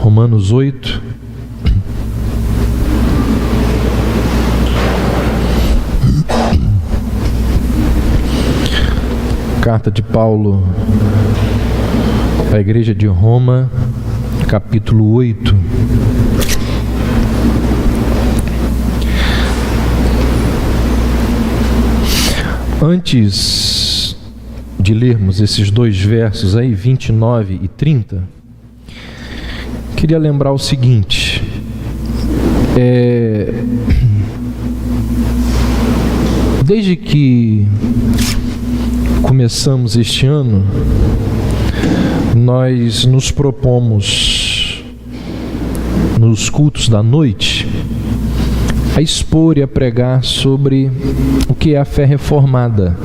Romanos 8. Carta de Paulo à Igreja de Roma, capítulo 8. Antes de lermos esses dois versos aí, 29 e 30, queria lembrar o seguinte: desde que começamos este ano, nós nos propomos, nos cultos da noite, a expor e a pregar sobre o que é a fé reformada.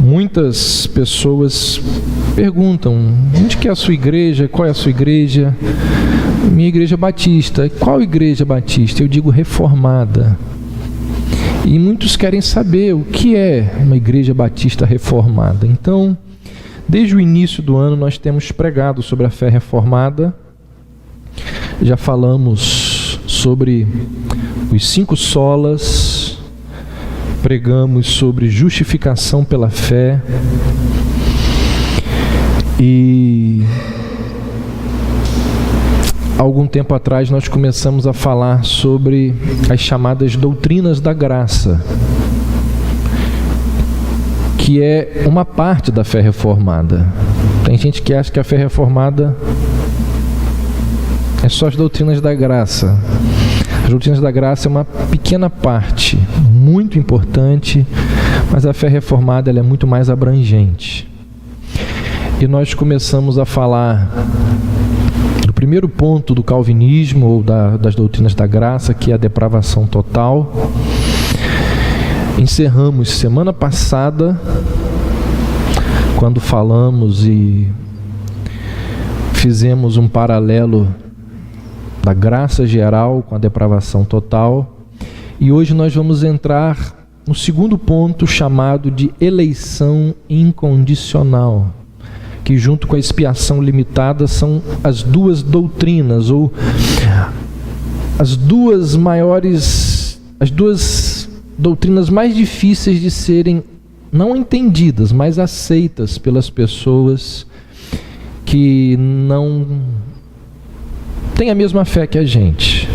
Muitas pessoas perguntam: onde que é a sua igreja? Qual é a sua igreja? Minha igreja batista. Qual igreja batista? Eu digo reformada. E muitos querem saber o que é uma igreja batista reformada. Então, desde o início do ano nós temos pregado sobre a fé reformada. Já falamos sobre os 5 solas, pregamos sobre justificação pela fé e algum tempo atrás nós começamos a falar sobre as chamadas doutrinas da graça, que é uma parte da fé reformada. Tem gente que acha que a fé reformada é só as doutrinas da graça. As doutrinas da graça é uma pequena parte, muito importante, mas a fé reformada ela é muito mais abrangente. E nós começamos a falar do primeiro ponto do calvinismo, ou das doutrinas da graça, que é a depravação total. Encerramos semana passada, quando falamos e fizemos um paralelo da graça geral com a depravação total. E hoje nós vamos entrar no segundo ponto, chamado de eleição incondicional, que junto com a expiação limitada são as duas doutrinas, ou as duas doutrinas mais difíceis de serem não entendidas, mas aceitas pelas pessoas que não têm a mesma fé que a gente.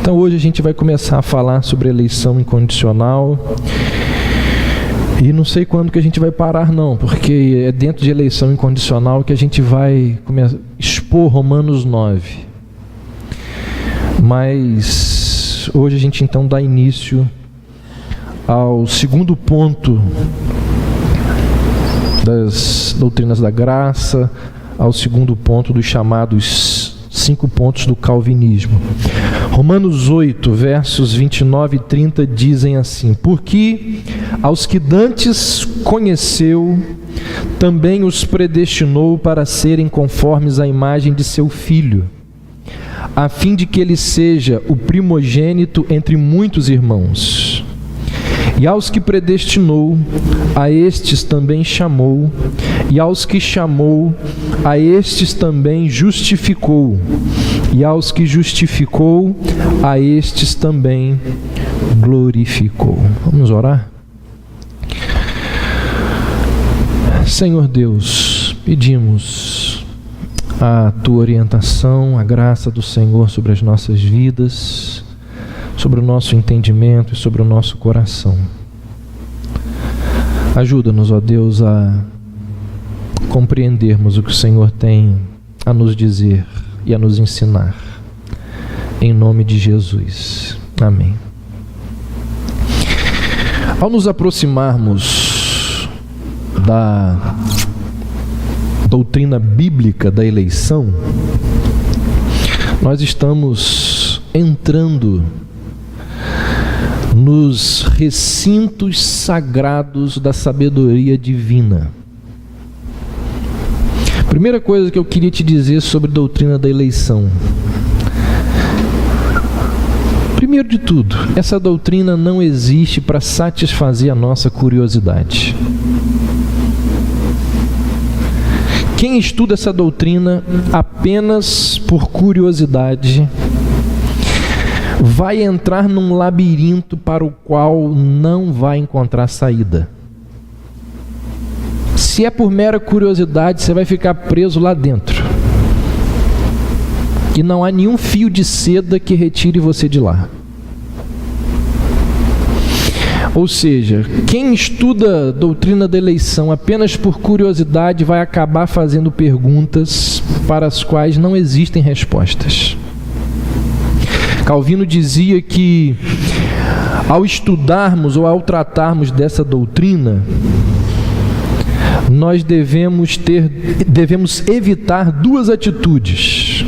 Então hoje a gente vai começar a falar sobre eleição incondicional. E não sei quando que a gente vai parar não, porque é dentro de eleição incondicional que a gente vai expor Romanos 9. Mas hoje a gente então dá início ao segundo ponto das doutrinas da graça, ao segundo ponto dos chamados 5 pontos do calvinismo. Romanos 8, versos 29 e 30 dizem assim: porque aos que dantes conheceu, também os predestinou para serem conformes à imagem de seu Filho, a fim de que ele seja o primogênito entre muitos irmãos. E aos que predestinou, a estes também chamou, e aos que chamou, a estes também justificou, e aos que justificou, a estes também glorificou. Vamos orar? Senhor Deus, pedimos a Tua orientação, a graça do Senhor sobre as nossas vidas, sobre o nosso entendimento e sobre o nosso coração. Ajuda-nos, ó Deus, a compreendermos o que o Senhor tem a nos dizer e a nos ensinar. Em nome de Jesus. Amém. Ao nos aproximarmos da doutrina bíblica da eleição, nós estamos entrando nos recintos sagrados da sabedoria divina. Primeira coisa que eu queria te dizer sobre a doutrina da eleição. Primeiro de tudo, essa doutrina não existe para satisfazer a nossa curiosidade. quem estuda essa doutrina apenas por curiosidade vai entrar num labirinto para o qual não vai encontrar saída. Se é por mera curiosidade, você vai ficar preso lá dentro. E não há nenhum fio de seda que retire você de lá. Ou seja, quem estuda a doutrina da eleição apenas por curiosidade vai acabar fazendo perguntas para as quais não existem respostas. Calvino dizia que ao estudarmos ou ao tratarmos dessa doutrina, nós devemos evitar duas atitudes: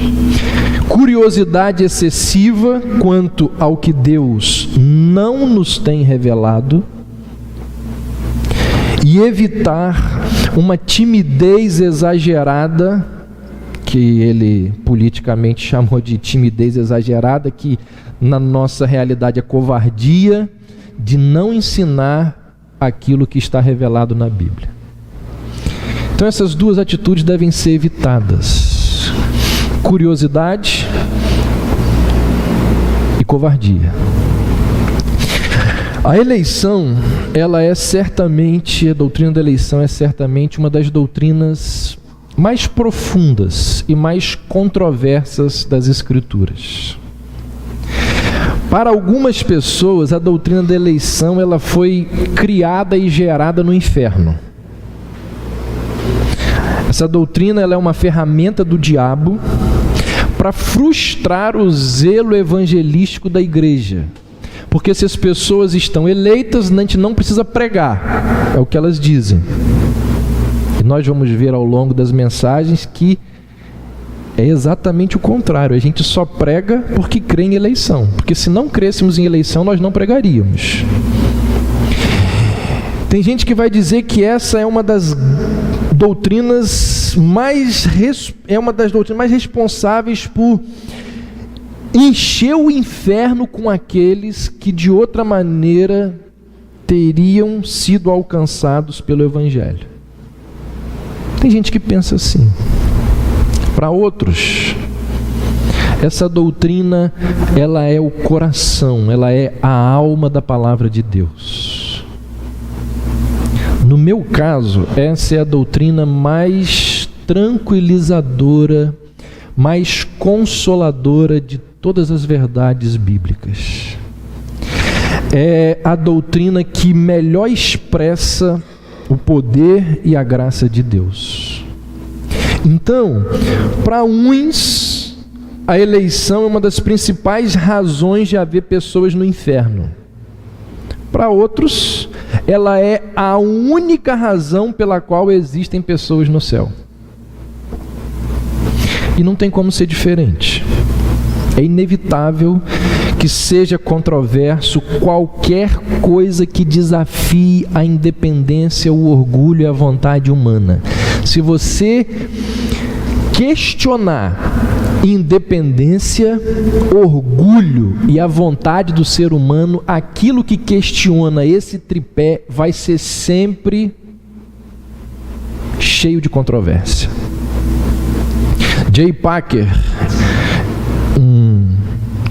curiosidade excessiva quanto ao que Deus não nos tem revelado, e evitar uma timidez exagerada, que ele politicamente chamou de timidez exagerada, que na nossa realidade é covardia de não ensinar aquilo que está revelado na Bíblia. Então essas duas atitudes devem ser evitadas: curiosidade e covardia. A eleição, a doutrina da eleição é certamente uma das doutrinas mais profundas e mais controversas das Escrituras. Para algumas pessoas, a doutrina da eleição ela foi criada e gerada no inferno. Essa doutrina ela é uma ferramenta do diabo para frustrar o zelo evangelístico da igreja. Porque se as pessoas estão eleitas, a gente não precisa pregar, é o que elas dizem. E nós vamos ver ao longo das mensagens que é exatamente o contrário. A gente só prega porque crê em eleição. Porque se não crêssemos em eleição, nós não pregaríamos. Tem gente que vai dizer que essa é uma das doutrinas mais responsáveis por encher o inferno com aqueles que de outra maneira teriam sido alcançados pelo Evangelho. Tem gente que pensa assim. Para outros, essa doutrina ela é o coração, ela é a alma da palavra de Deus. No meu caso, essa é a doutrina mais tranquilizadora, mais consoladora de todas as verdades bíblicas. É a doutrina que melhor expressa o poder e a graça de Deus. Então, para uns, a eleição é uma das principais razões de haver pessoas no inferno. Para outros, ela é a única razão pela qual existem pessoas no céu. E não tem como ser diferente. É inevitável que seja controverso qualquer coisa que desafie a independência, o orgulho e a vontade humana. Se você questionar independência, orgulho e a vontade do ser humano, aquilo que questiona esse tripé vai ser sempre cheio de controvérsia. J. Packer, um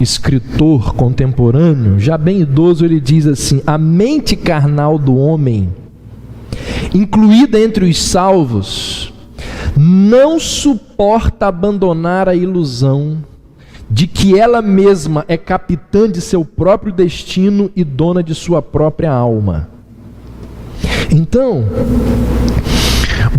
escritor contemporâneo, já bem idoso, ele diz assim: a mente carnal do homem, incluída entre os salvos, não suporta abandonar a ilusão de que ela mesma é capitã de seu próprio destino e dona de sua própria alma. Então,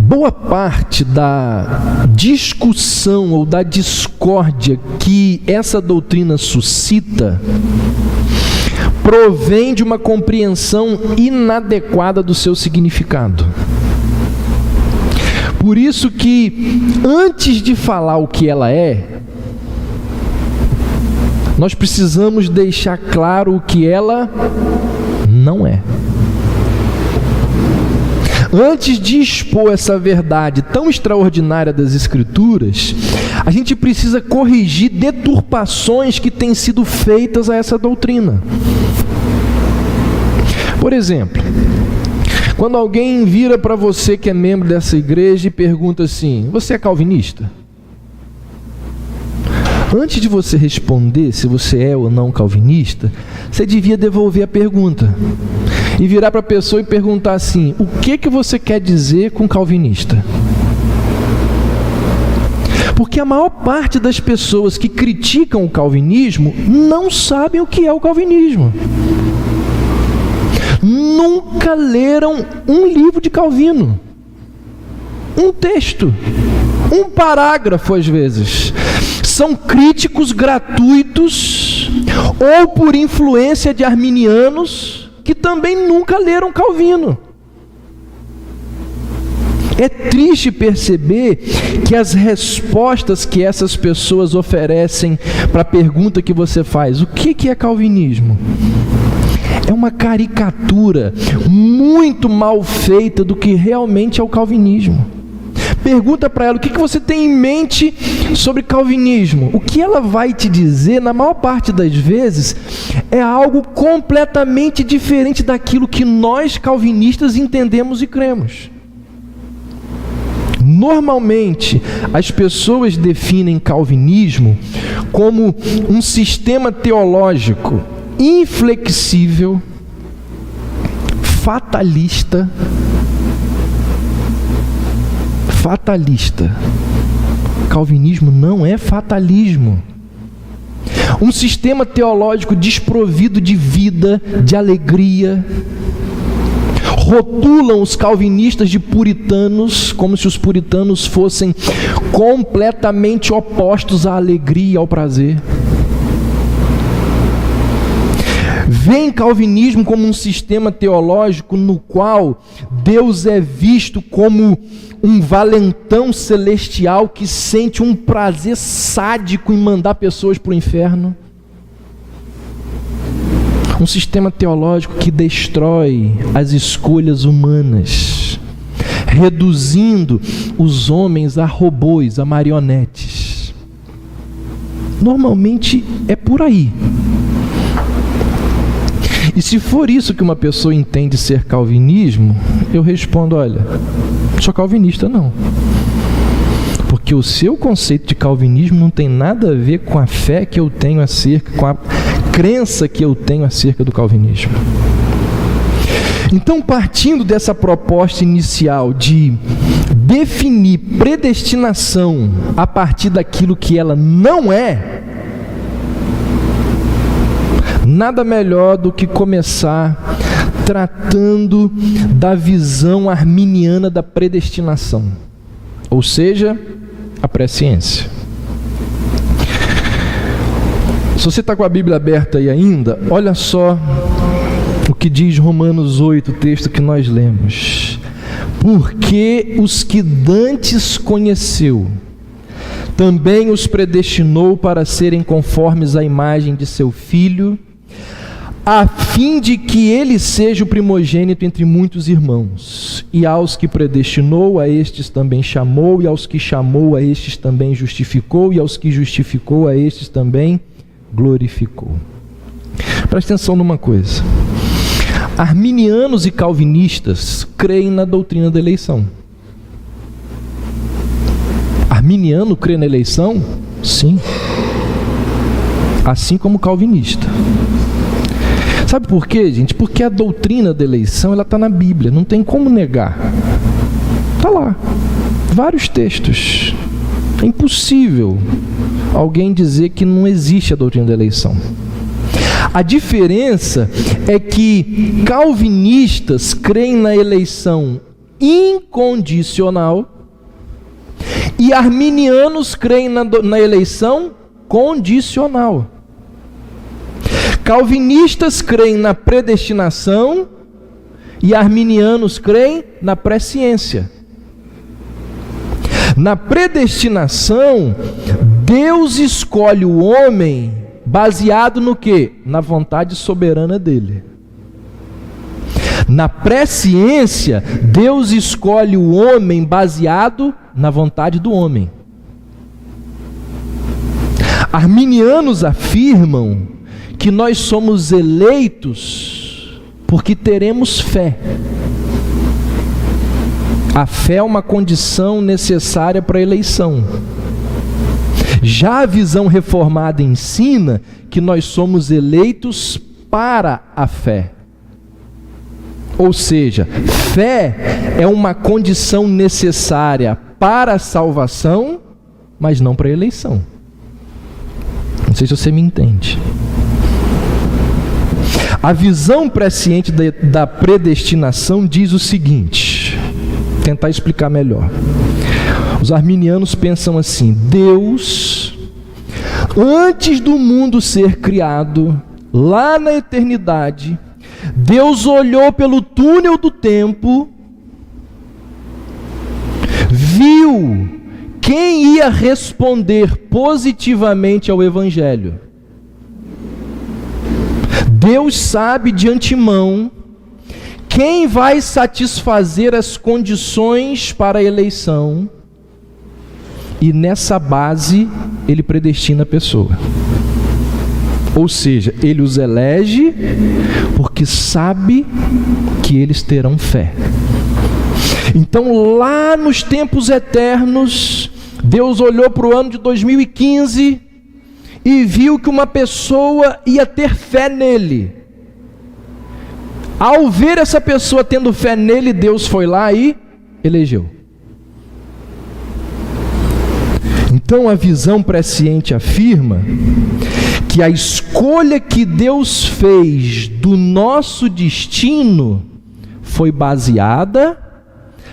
boa parte da discussão ou da discórdia que essa doutrina suscita provém de uma compreensão inadequada do seu significado. Por isso que, antes de falar o que ela é, nós precisamos deixar claro o que ela não é. Antes de expor essa verdade tão extraordinária das Escrituras, a gente precisa corrigir deturpações que têm sido feitas a essa doutrina. Por exemplo, Quando alguém vira para você que é membro dessa igreja e pergunta assim: você é calvinista? Antes de você responder se você é ou não calvinista, você devia devolver a pergunta e virar para a pessoa e perguntar assim: o que você quer dizer com calvinista? Porque a maior parte das pessoas que criticam o calvinismo não sabem o que é o calvinismo. Nunca leram um livro de Calvino, um texto, um parágrafo às vezes. São críticos gratuitos ou por influência de arminianos que também nunca leram Calvino. É triste perceber que as respostas que essas pessoas oferecem para a pergunta que você faz: o que é calvinismo? É uma caricatura muito mal feita do que realmente é o calvinismo. Pergunta para ela: o que você tem em mente sobre calvinismo? O que ela vai te dizer, na maior parte das vezes, é algo completamente diferente daquilo que nós calvinistas entendemos e cremos. Normalmente, as pessoas definem calvinismo como um sistema teológico inflexível, fatalista. Calvinismo não é fatalismo. Um sistema teológico desprovido de vida, de alegria. Rotulam os calvinistas de puritanos, como se os puritanos fossem completamente opostos à alegria e ao prazer. Veem calvinismo como um sistema teológico no qual Deus é visto como um valentão celestial que sente um prazer sádico em mandar pessoas para o inferno. Um sistema teológico que destrói as escolhas humanas, reduzindo os homens a robôs, a marionetes. Normalmente é por aí. E se for isso que uma pessoa entende ser calvinismo, eu respondo: olha, não sou calvinista não. Porque o seu conceito de calvinismo não tem nada a ver com a fé que eu tenho acerca, com a crença que eu tenho acerca do calvinismo. Então, partindo dessa proposta inicial de definir predestinação a partir daquilo que ela não é, nada melhor do que começar tratando da visão arminiana da predestinação, ou seja, a presciência. Se você está com a Bíblia aberta aí ainda, olha só o que diz Romanos 8, o texto que nós lemos. Porque os que dantes conheceu, também os predestinou para serem conformes à imagem de seu Filho, a fim de que ele seja o primogênito entre muitos irmãos. E aos que predestinou, a estes também chamou, e aos que chamou, a estes também justificou, e aos que justificou, a estes também glorificou. Presta atenção numa coisa: arminianos e calvinistas creem na doutrina da eleição. Arminiano crê na eleição? Sim. Assim como calvinista. Sabe por quê, gente? Porque a doutrina da eleição, ela está na Bíblia, não tem como negar. Está lá, vários textos. É impossível alguém dizer que não existe a doutrina da eleição. A diferença é que calvinistas creem na eleição incondicional e arminianos creem na eleição condicional. Calvinistas creem na predestinação e arminianos creem na presciência. Na predestinação, Deus escolhe o homem baseado no quê? Na vontade soberana dele. Na presciência, Deus escolhe o homem baseado na vontade do homem. Arminianos afirmam que nós somos eleitos porque teremos fé. A fé é uma condição necessária para a eleição. Já a visão reformada ensina que nós somos eleitos para a fé. Ou seja, fé é uma condição necessária para a salvação, mas não para a eleição. Não sei se você me entende. A visão presciente da predestinação diz o seguinte, vou tentar explicar melhor. Os arminianos pensam assim: Deus, antes do mundo ser criado, lá na eternidade, Deus olhou pelo túnel do tempo, viu quem ia responder positivamente ao Evangelho. Deus sabe de antemão quem vai satisfazer as condições para a eleição, e nessa base Ele predestina a pessoa. Ou seja, Ele os elege porque sabe que eles terão fé. Então, lá nos tempos eternos, Deus olhou para o ano de 2015 e viu que uma pessoa ia ter fé nele. Ao ver essa pessoa tendo fé nele, Deus foi lá e elegeu. Então a visão presciente afirma que a escolha que Deus fez do nosso destino foi baseada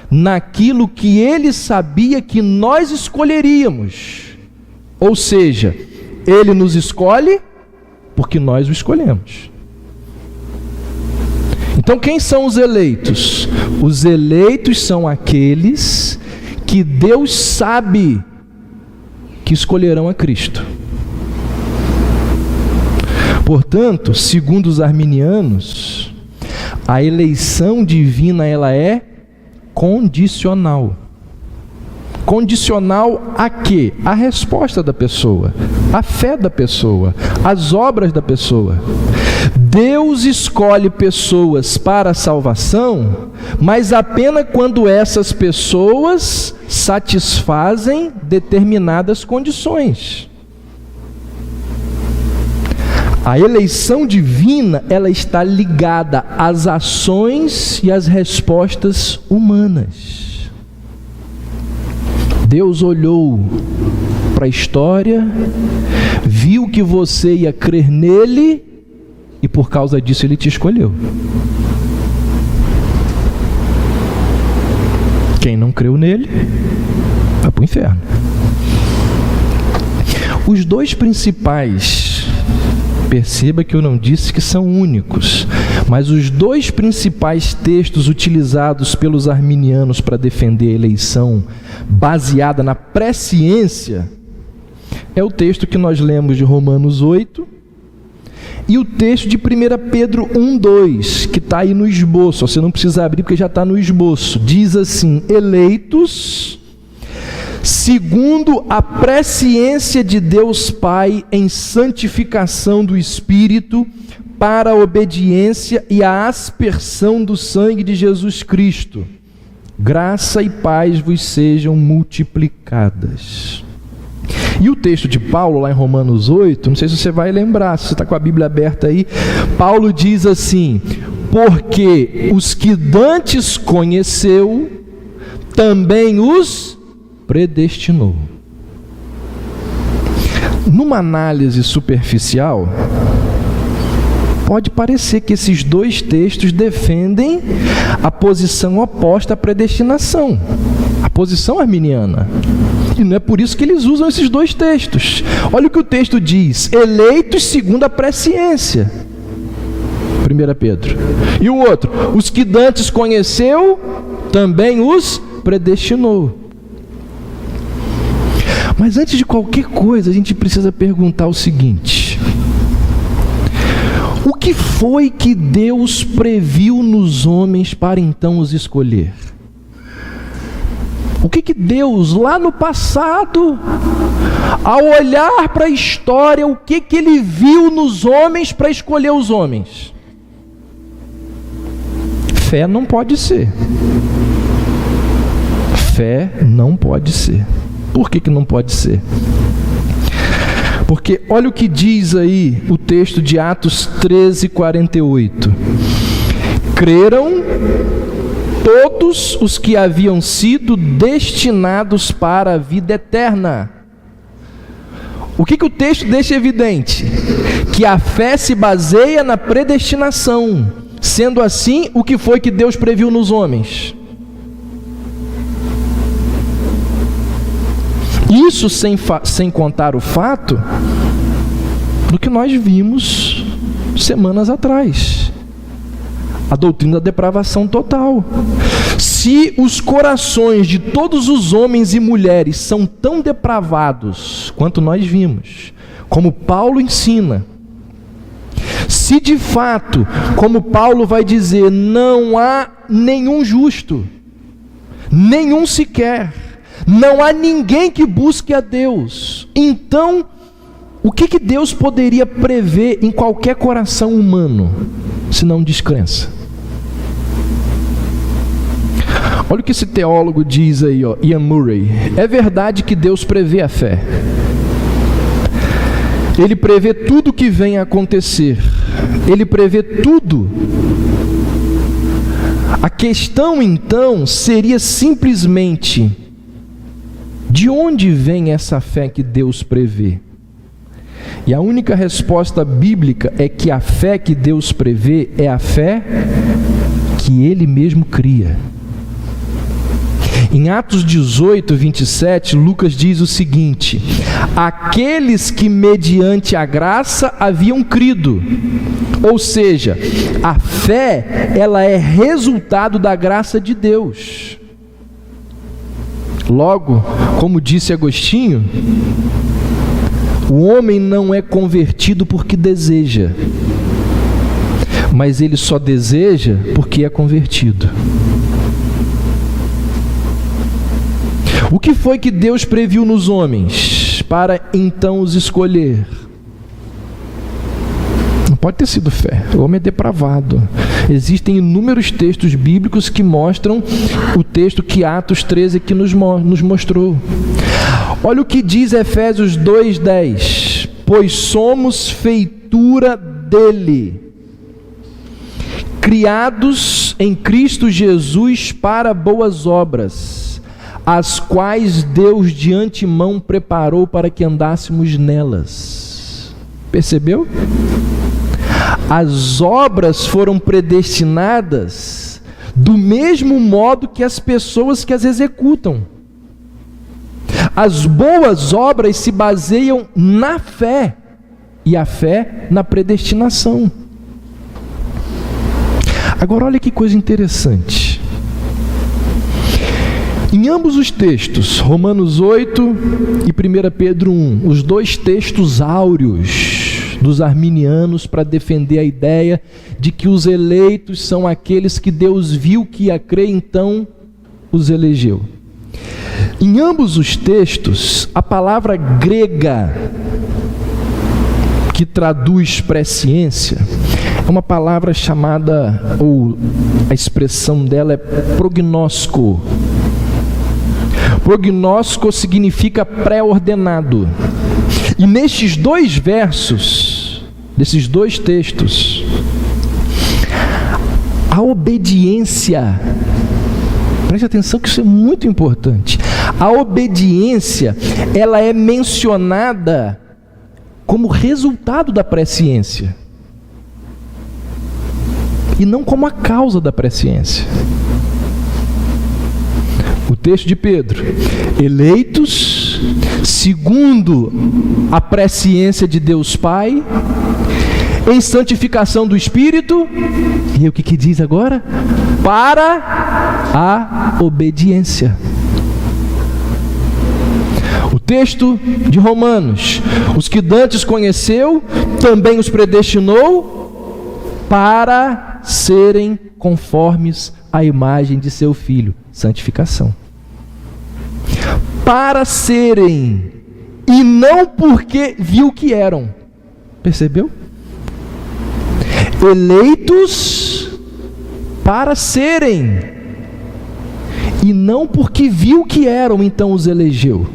naquilo que Ele sabia que nós escolheríamos. Ou seja, Ele nos escolhe porque nós o escolhemos. Então quem são os eleitos? Os eleitos são aqueles que Deus sabe que escolherão a Cristo. Portanto, segundo os arminianos, a eleição divina ela é condicional. Condicional a quê? A resposta da pessoa, a fé da pessoa, as obras da pessoa. Deus escolhe pessoas para a salvação, mas apenas quando essas pessoas satisfazem determinadas condições. A eleição divina, ela está ligada às ações e às respostas humanas. Deus olhou para a história, viu que você ia crer nele e por causa disso Ele te escolheu. Quem não creu nele, vai para o inferno. Os dois principais, perceba que eu não disse que são únicos, mas os dois principais textos utilizados pelos arminianos para defender a eleição baseada na presciência é o texto que nós lemos de Romanos 8 e o texto de 1 Pedro 1:2, que está aí no esboço. Você não precisa abrir porque já está no esboço. Diz assim: eleitos segundo a presciência de Deus Pai em santificação do Espírito, para a obediência e a aspersão do sangue de Jesus Cristo. Graça e paz vos sejam multiplicadas. E o texto de Paulo, lá em Romanos 8, não sei se você vai lembrar, se você está com a Bíblia aberta aí, Paulo diz assim: porque os que dantes conheceu, também os predestinou. Numa análise superficial, pode parecer que esses dois textos defendem a posição oposta à predestinação, a posição arminiana. E não é por isso que eles usam esses dois textos. Olha o que o texto diz: eleitos segundo a presciência, 1 Pedro. E o outro: os que dantes conheceu, também os predestinou. Mas antes de qualquer coisa, a gente precisa perguntar o seguinte: o que foi que Deus previu nos homens para então os escolher? O que Deus, lá no passado, ao olhar para a história, o que Ele viu nos homens para escolher os homens? Fé não pode ser. fé não pode ser. Por que não pode ser? Porque olha o que diz aí o texto de Atos 13:48. Creram todos os que haviam sido destinados para a vida eterna. O que o texto deixa evidente? Que a fé se baseia na predestinação. Sendo assim, o que foi que Deus previu nos homens? Isso sem contar o fato do que nós vimos semanas atrás. A doutrina da depravação total. Se os corações de todos os homens e mulheres são tão depravados quanto nós vimos, como Paulo ensina, se de fato, como Paulo vai dizer, não há nenhum justo, nenhum sequer, não há ninguém que busque a Deus, então, o que Deus poderia prever em qualquer coração humano, se não descrença? Olha o que esse teólogo diz aí, Ian Murray. É verdade que Deus prevê a fé. Ele prevê tudo o que vem a acontecer. Ele prevê tudo. A questão, então, seria simplesmente: de onde vem essa fé que Deus prevê? E a única resposta bíblica é que a fé que Deus prevê é a fé que Ele mesmo cria. Em Atos 18:27, Lucas diz o seguinte: aqueles que mediante a graça haviam crido. Ou seja, a fé, ela é resultado da graça de Deus. Logo, como disse Agostinho, o homem não é convertido porque deseja, mas ele só deseja porque é convertido. O que foi que Deus previu nos homens para então os escolher? Não pode ter sido fé. O homem é depravado. Existem inúmeros textos bíblicos que mostram o texto que Atos 13 aqui nos mostrou. Olha o que diz Efésios 2:10. Pois somos feitura dele, criados em Cristo Jesus para boas obras, as quais Deus de antemão preparou para que andássemos nelas. Percebeu? As obras foram predestinadas do mesmo modo que as pessoas que as executam. As boas obras se baseiam na fé, e a fé na predestinação. Agora olha que coisa interessante. Em ambos os textos, Romanos 8 e 1 Pedro 1, os dois textos áureos dos arminianos para defender a ideia de que os eleitos são aqueles que Deus viu que ia crer, então os elegeu. Em ambos os textos, a palavra grega que traduz presciência é uma palavra chamada, ou a expressão dela é prognosko. Prognosko significa pré-ordenado. E nestes dois versos, desses dois textos, a obediência, preste atenção que isso é muito importante, a obediência, ela é mencionada como resultado da presciência, e não como a causa da presciência. O texto de Pedro: eleitos segundo a presciência de Deus Pai, em santificação do Espírito, e o que diz agora? Para a obediência. O texto de Romanos: os que dantes conheceu, também os predestinou para serem conformes à imagem de seu Filho. Santificação. Para serem, e não porque viu que eram. Percebeu? Eleitos para serem, e não porque viu que eram, então os elegeu.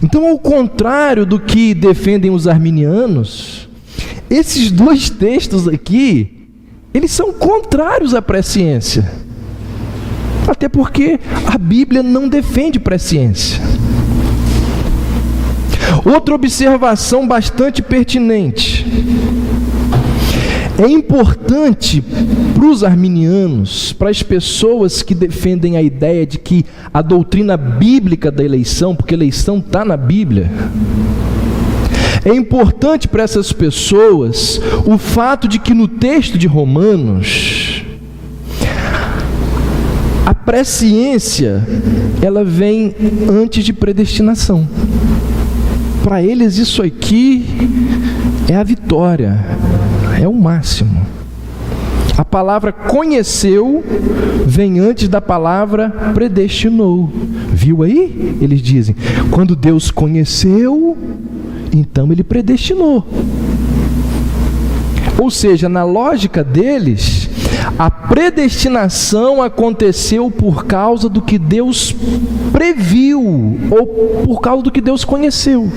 Então, ao contrário do que defendem os arminianos, esses dois textos aqui, eles são contrários à presciência. Até porque a Bíblia não defende presciência. Outra observação bastante pertinente. É importante para os arminianos, para as pessoas que defendem a ideia de que a doutrina bíblica da eleição, porque a eleição está na Bíblia, é importante para essas pessoas o fato de que no texto de Romanos, a presciência, ela vem antes de predestinação. Para eles isso aqui é a vitória, é o máximo. A palavra conheceu vem antes da palavra predestinou. Viu aí? Eles dizem, quando Deus conheceu, então Ele predestinou. Ou seja, na lógica deles, a predestinação aconteceu por causa do que Deus previu, ou por causa do que Deus conheceu.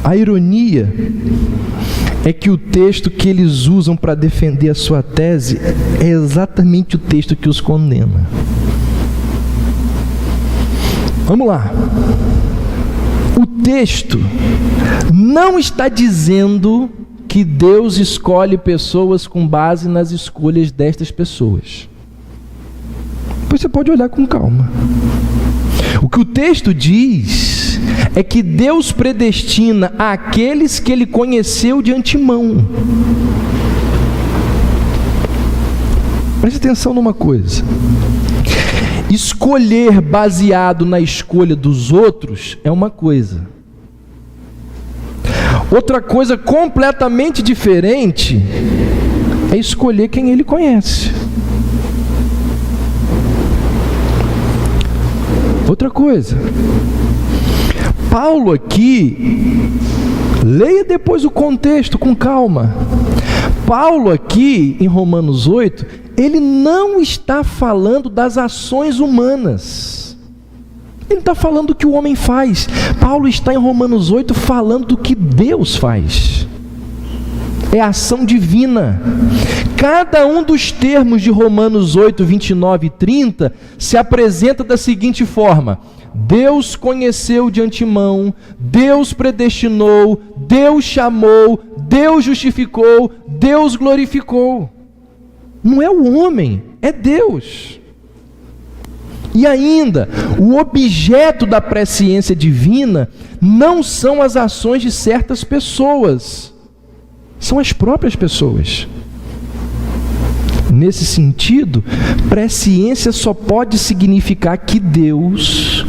A ironia é que o texto que eles usam para defender a sua tese é exatamente o texto que os condena. Vamos lá. O texto não está dizendo que Deus escolhe pessoas com base nas escolhas destas pessoas. Depois você pode olhar com calma. O que o texto diz é que Deus predestina aqueles que Ele conheceu de antemão. Preste atenção numa coisa. Escolher baseado na escolha dos outros é uma coisa. Outra coisa completamente diferente é escolher quem Ele conhece. Outra coisa. Paulo aqui, leia depois o contexto com calma. Paulo aqui, em Romanos 8, ele não está falando das ações humanas. Ele está falando do que o homem faz. Paulo está em Romanos 8 falando do que Deus faz. É a ação divina. Cada um dos termos de Romanos 8, 29 e 30 se apresenta da seguinte forma: Deus conheceu de antemão, Deus predestinou, Deus chamou, Deus justificou, Deus glorificou. Não é o homem, é Deus. E ainda, o objeto da presciência divina não são as ações de certas pessoas, são as próprias pessoas. Nesse sentido, presciência só pode significar que Deus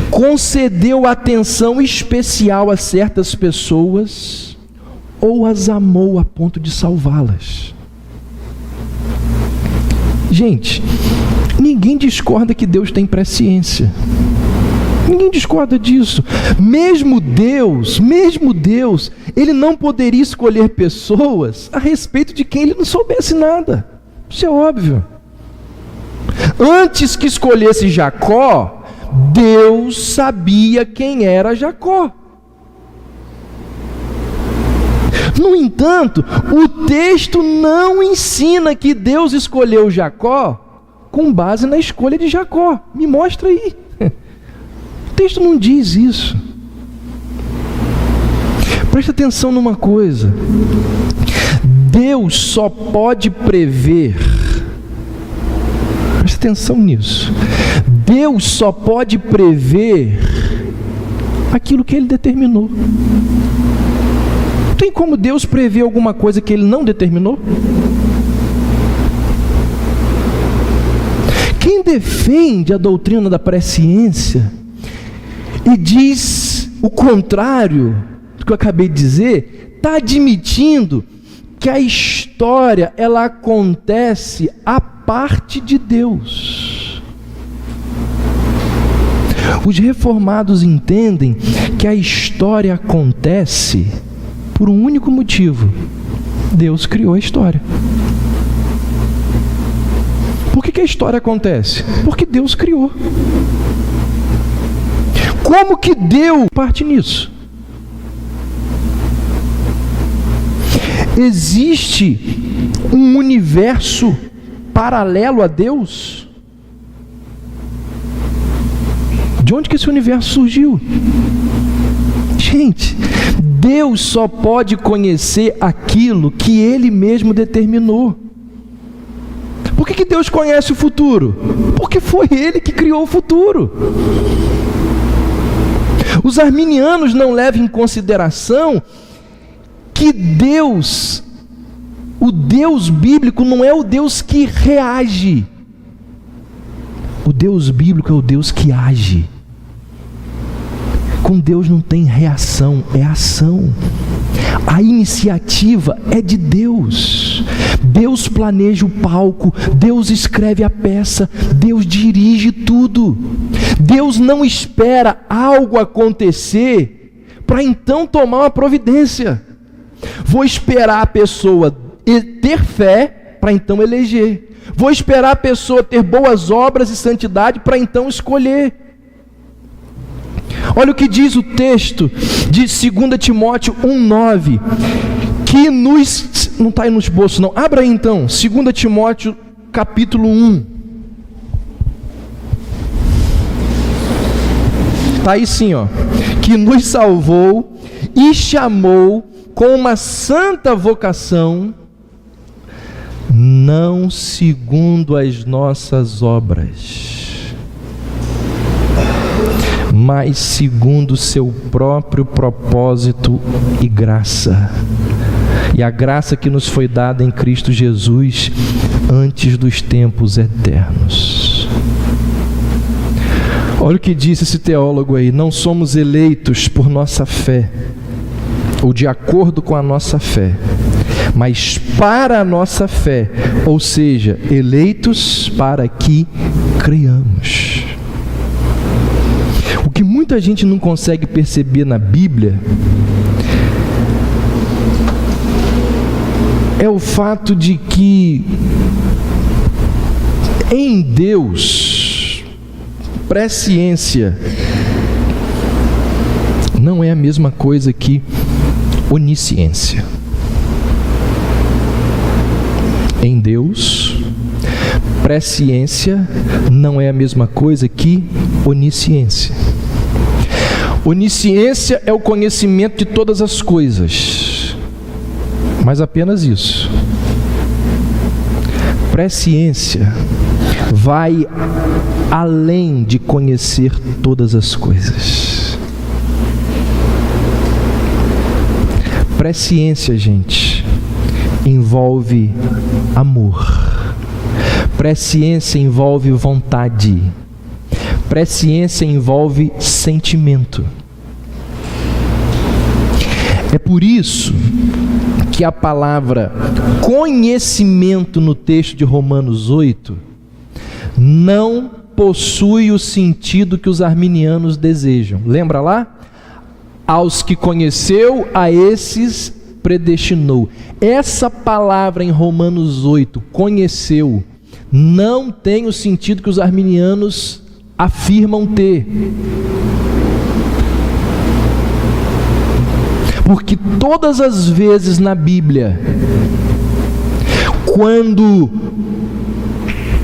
concedeu atenção especial a certas pessoas ou as amou a ponto de salvá-las. Gente, ninguém discorda que Deus tem presciência. Ninguém discorda disso. Mesmo Deus, Ele não poderia escolher pessoas a respeito de quem Ele não soubesse nada. Isso é óbvio. Antes que escolhesse Jacó, Deus sabia quem era Jacó. No entanto, o texto não ensina que Deus escolheu Jacó com base na escolha de Jacó. Me mostra aí. O texto não diz isso. Presta atenção numa coisa. Deus só pode prever. Presta atenção nisso. Deus só pode prever aquilo que Ele determinou. Tem como Deus prever alguma coisa que Ele não determinou? Quem defende a doutrina da presciência e diz o contrário do que eu acabei de dizer, está admitindo que a história ela acontece à parte de Deus. Os reformados entendem que a história acontece por um único motivo: Deus criou a história. Por que a história acontece? Porque Deus criou. Como que Deus parte nisso? Existe um universo paralelo a Deus? De onde que esse universo surgiu? Gente, Deus só pode conhecer aquilo que Ele mesmo determinou. Por que Deus conhece o futuro? Porque foi Ele que criou o futuro. Os arminianos não levam em consideração que Deus, o Deus bíblico, não é o Deus que reage. O Deus bíblico é o Deus que age. Com Deus não tem reação, é ação. A iniciativa é de Deus. Deus planeja o palco, Deus escreve a peça, Deus dirige tudo. Deus não espera algo acontecer para então tomar uma providência. Vou esperar a pessoa ter fé para então eleger. Vou esperar a pessoa ter boas obras e santidade para então escolher. Olha o que diz o texto de 2 Timóteo 1,9, que nos... não está aí no esboço não, abra aí então, 2 Timóteo capítulo 1. Está aí sim, ó. Que nos salvou e chamou com uma santa vocação, não segundo as nossas obras, mas segundo o seu próprio propósito e graça. E a graça que nos foi dada em Cristo Jesus antes dos tempos eternos. Olha o que disse esse teólogo aí: não somos eleitos por nossa fé, ou de acordo com a nossa fé, mas para a nossa fé, ou seja, eleitos para que creiamos. O que muita gente não consegue perceber na Bíblia é o fato de que em Deus, presciência não é a mesma coisa que onisciência. Em Deus, presciência não é a mesma coisa que onisciência. Onisciência é o conhecimento de todas as coisas, mas apenas isso. Presciência vai além de conhecer todas as coisas. Presciência, gente, envolve amor. Presciência envolve vontade. Presciência envolve sentimento. É por isso que a palavra conhecimento no texto de Romanos 8 não possui o sentido que os arminianos desejam. Lembra lá? Aos que conheceu, a esses predestinou. Essa palavra em Romanos 8, conheceu, não tem o sentido que os arminianos afirmam ter. Porque todas as vezes na Bíblia, quando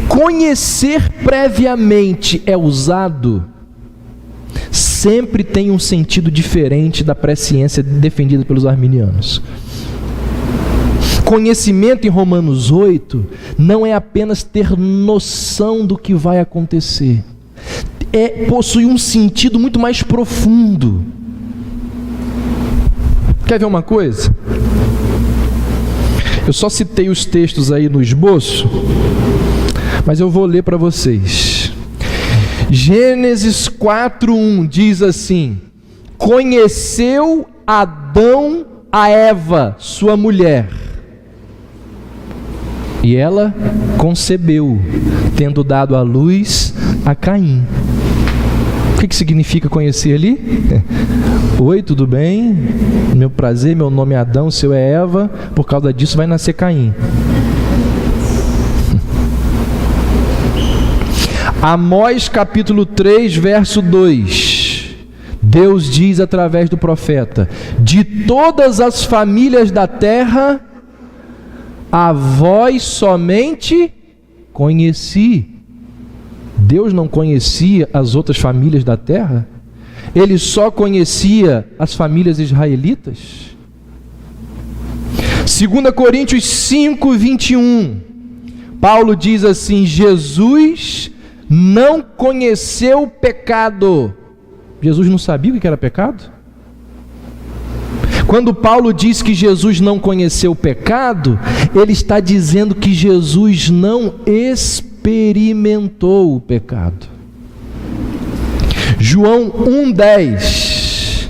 conhecer previamente é usado, sempre tem um sentido diferente da presciência defendida pelos arminianos. Conhecimento em Romanos 8 não é apenas ter noção do que vai acontecer, possui um sentido muito mais profundo. Quer ver uma coisa? Eu só citei os textos aí no esboço, mas eu vou ler para vocês. Gênesis 4:1 diz assim: conheceu Adão a Eva, sua mulher, e ela concebeu, tendo dado à luz a Caim. O que significa conhecer ali? Oi, tudo bem? Meu prazer, meu nome é Adão, o seu é Eva, por causa disso vai nascer Caim. Amós capítulo 3, verso 2. Deus diz através do profeta: de todas as famílias da terra, a vós somente conheci. Deus não conhecia as outras famílias da terra? Ele só conhecia as famílias israelitas? 2 Coríntios 5, 21. Paulo diz assim: Jesus não conheceu o pecado. Jesus não sabia o que era pecado? Quando Paulo diz que Jesus não conheceu o pecado, ele está dizendo que Jesus não experimentou o pecado. João 1,10.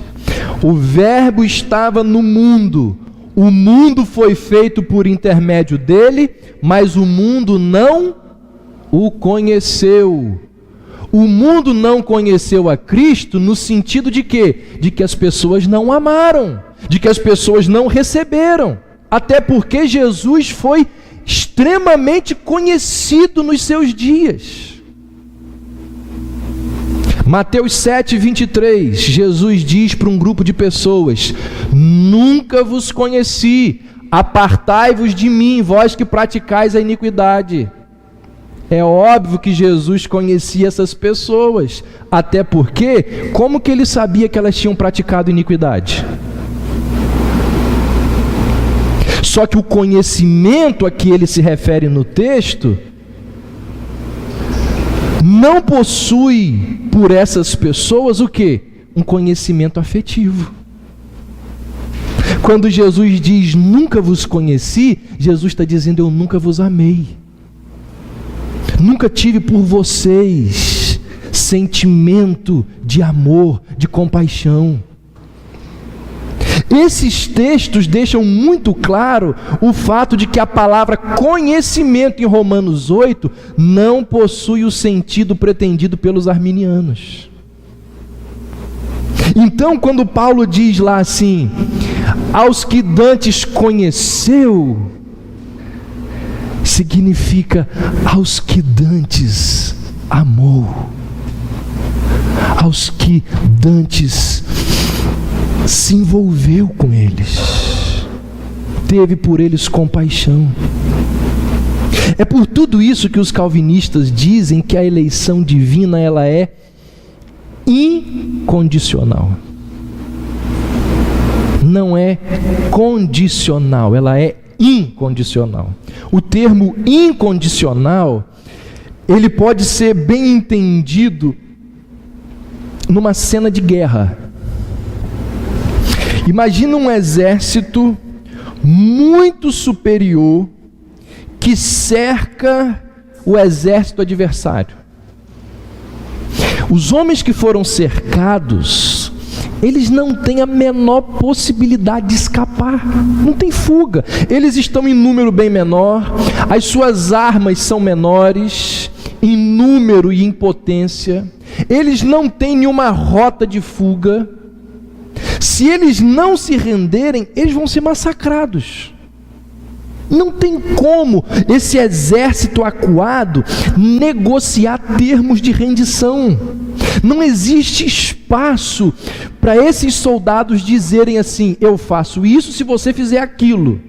O Verbo estava no mundo, o mundo foi feito por intermédio dele, mas o mundo não o conheceu. O mundo não conheceu a Cristo no sentido de quê? De que as pessoas não amaram, de que as pessoas não receberam. Até porque Jesus foi extremamente conhecido nos seus dias. Mateus 7, 23, Jesus diz para um grupo de pessoas: nunca vos conheci, apartai-vos de mim, vós que praticais a iniquidade. É óbvio que Jesus conhecia essas pessoas, até porque, como que ele sabia que elas tinham praticado iniquidade? Só que o conhecimento a que ele se refere no texto não possui por essas pessoas o quê? Um conhecimento afetivo. Quando Jesus diz nunca vos conheci, Jesus está dizendo eu nunca vos amei. Nunca tive por vocês sentimento de amor, de compaixão. Esses textos deixam muito claro o fato de que a palavra conhecimento em Romanos 8 não possui o sentido pretendido pelos arminianos. Então, quando Paulo diz lá assim, aos que dantes conheceu, significa aos que dantes amou, aos que dantes se envolveu com eles, teve por eles compaixão. É por tudo isso que os calvinistas dizem que a eleição divina ela é incondicional. Não é condicional, ela é incondicional. O termo incondicional, ele pode ser bem entendido numa cena de guerra. Imagina um exército muito superior que cerca o exército adversário. Os homens que foram cercados, eles não têm a menor possibilidade de escapar, não tem fuga. Eles estão em número bem menor, as suas armas são menores em número e em potência, eles não têm nenhuma rota de fuga. Se eles não se renderem, eles vão ser massacrados. Não tem como esse exército acuado negociar termos de rendição. Não existe espaço para esses soldados dizerem assim: eu faço isso se você fizer aquilo.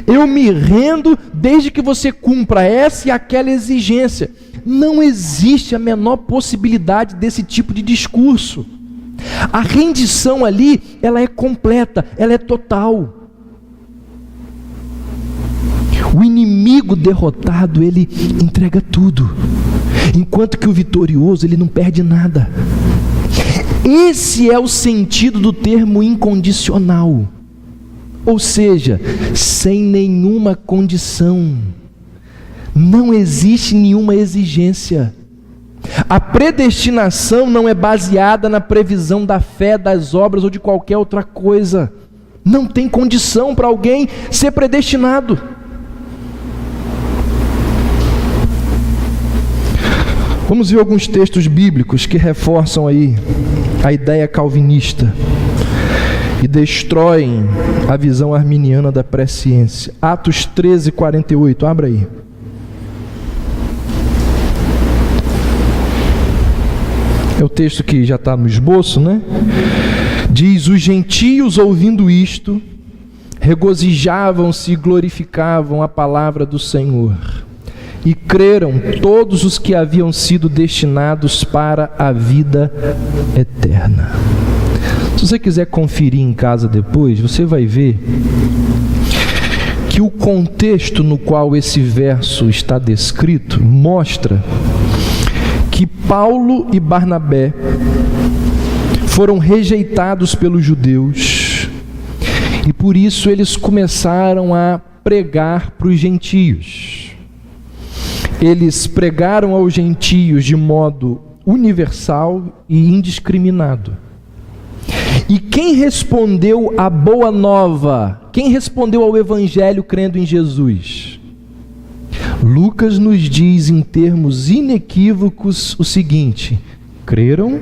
Eu me rendo desde que você cumpra essa e aquela exigência. Não existe a menor possibilidade desse tipo de discurso. A rendição ali, ela é completa, ela é total. O inimigo derrotado, ele entrega tudo, enquanto que o vitorioso, ele não perde nada. Esse é o sentido do termo incondicional, ou seja, sem nenhuma condição, não existe nenhuma exigência. A predestinação não é baseada na previsão da fé, das obras ou de qualquer outra coisa. Não tem condição para alguém ser predestinado. Vamos ver alguns textos bíblicos que reforçam aí a ideia calvinista e destroem a visão arminiana da presciência. Atos 13, 48, abra aí. É o texto que já está no esboço, né? Diz: os gentios, ouvindo isto, regozijavam-se e glorificavam a palavra do Senhor. E creram todos os que haviam sido destinados para a vida eterna. Se você quiser conferir em casa depois, você vai ver que o contexto no qual esse verso está descrito mostra que Paulo e Barnabé foram rejeitados pelos judeus e por isso eles começaram a pregar para os gentios. Eles pregaram aos gentios de modo universal e indiscriminado. E quem respondeu à boa nova, quem respondeu ao evangelho crendo em Jesus? Lucas nos diz em termos inequívocos o seguinte: creram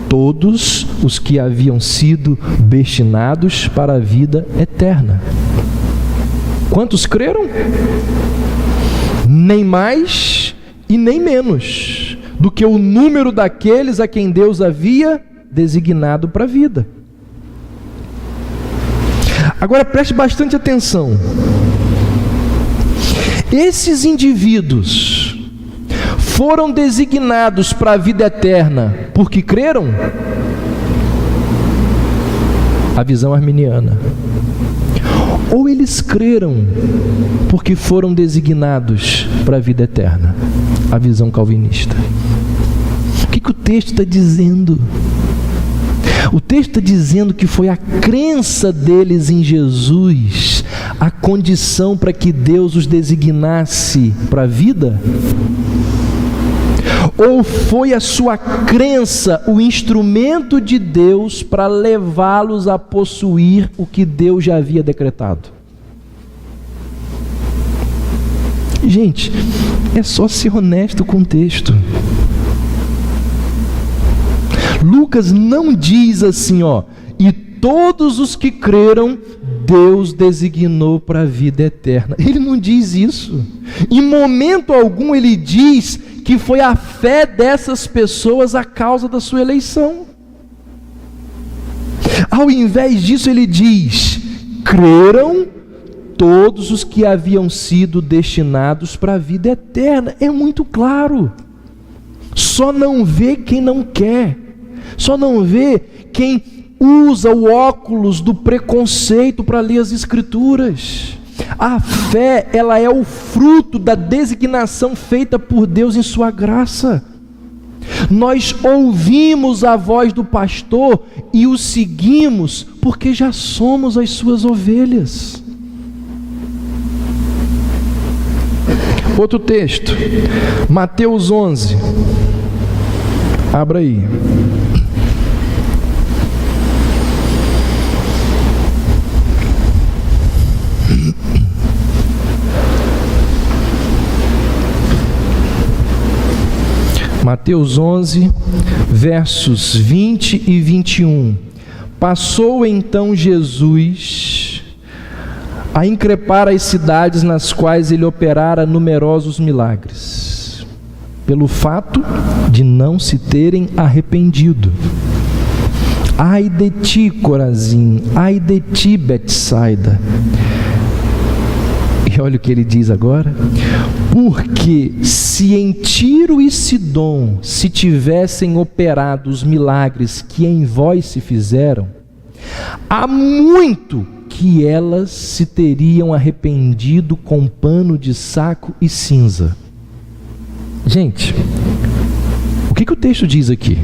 todos os que haviam sido destinados para a vida eterna. Quantos creram? Nem mais e nem menos do que o número daqueles a quem Deus havia designado para a vida. Agora preste bastante atenção. Esses indivíduos foram designados para a vida eterna porque creram? A visão arminiana. Ou eles creram porque foram designados para a vida eterna? A visão calvinista. O que o texto está dizendo? O texto está dizendo que foi a crença deles em Jesus a condição para que Deus os designasse para a vida? Ou foi a sua crença o instrumento de Deus para levá-los a possuir o que Deus já havia decretado? Gente, é só ser honesto com o texto. Lucas não diz assim, e todos os que creram, Deus designou para a vida eterna. Ele não diz isso. Em momento algum ele diz que foi a fé dessas pessoas a causa da sua eleição. Ao invés disso ele diz: creram todos os que haviam sido destinados para a vida eterna. É muito claro. Só não vê quem não quer. Só não vê quem usa o óculos do preconceito para ler as Escrituras. A fé, ela é o fruto da designação feita por Deus em sua graça. Nós ouvimos a voz do pastor e o seguimos porque já somos as suas ovelhas. Outro texto, Mateus 11. Abra aí. Mateus 11, versos 20 e 21. Passou então Jesus a increpar as cidades nas quais ele operara numerosos milagres, pelo fato de não se terem arrependido. Ai de ti, Corazim, ai de ti, Betsaida. E olha o que ele diz agora: porque se em Tiro e Sidom se tivessem operado os milagres que em vós se fizeram, há muito que elas se teriam arrependido com pano de saco e cinza. Gente, o que o texto diz aqui?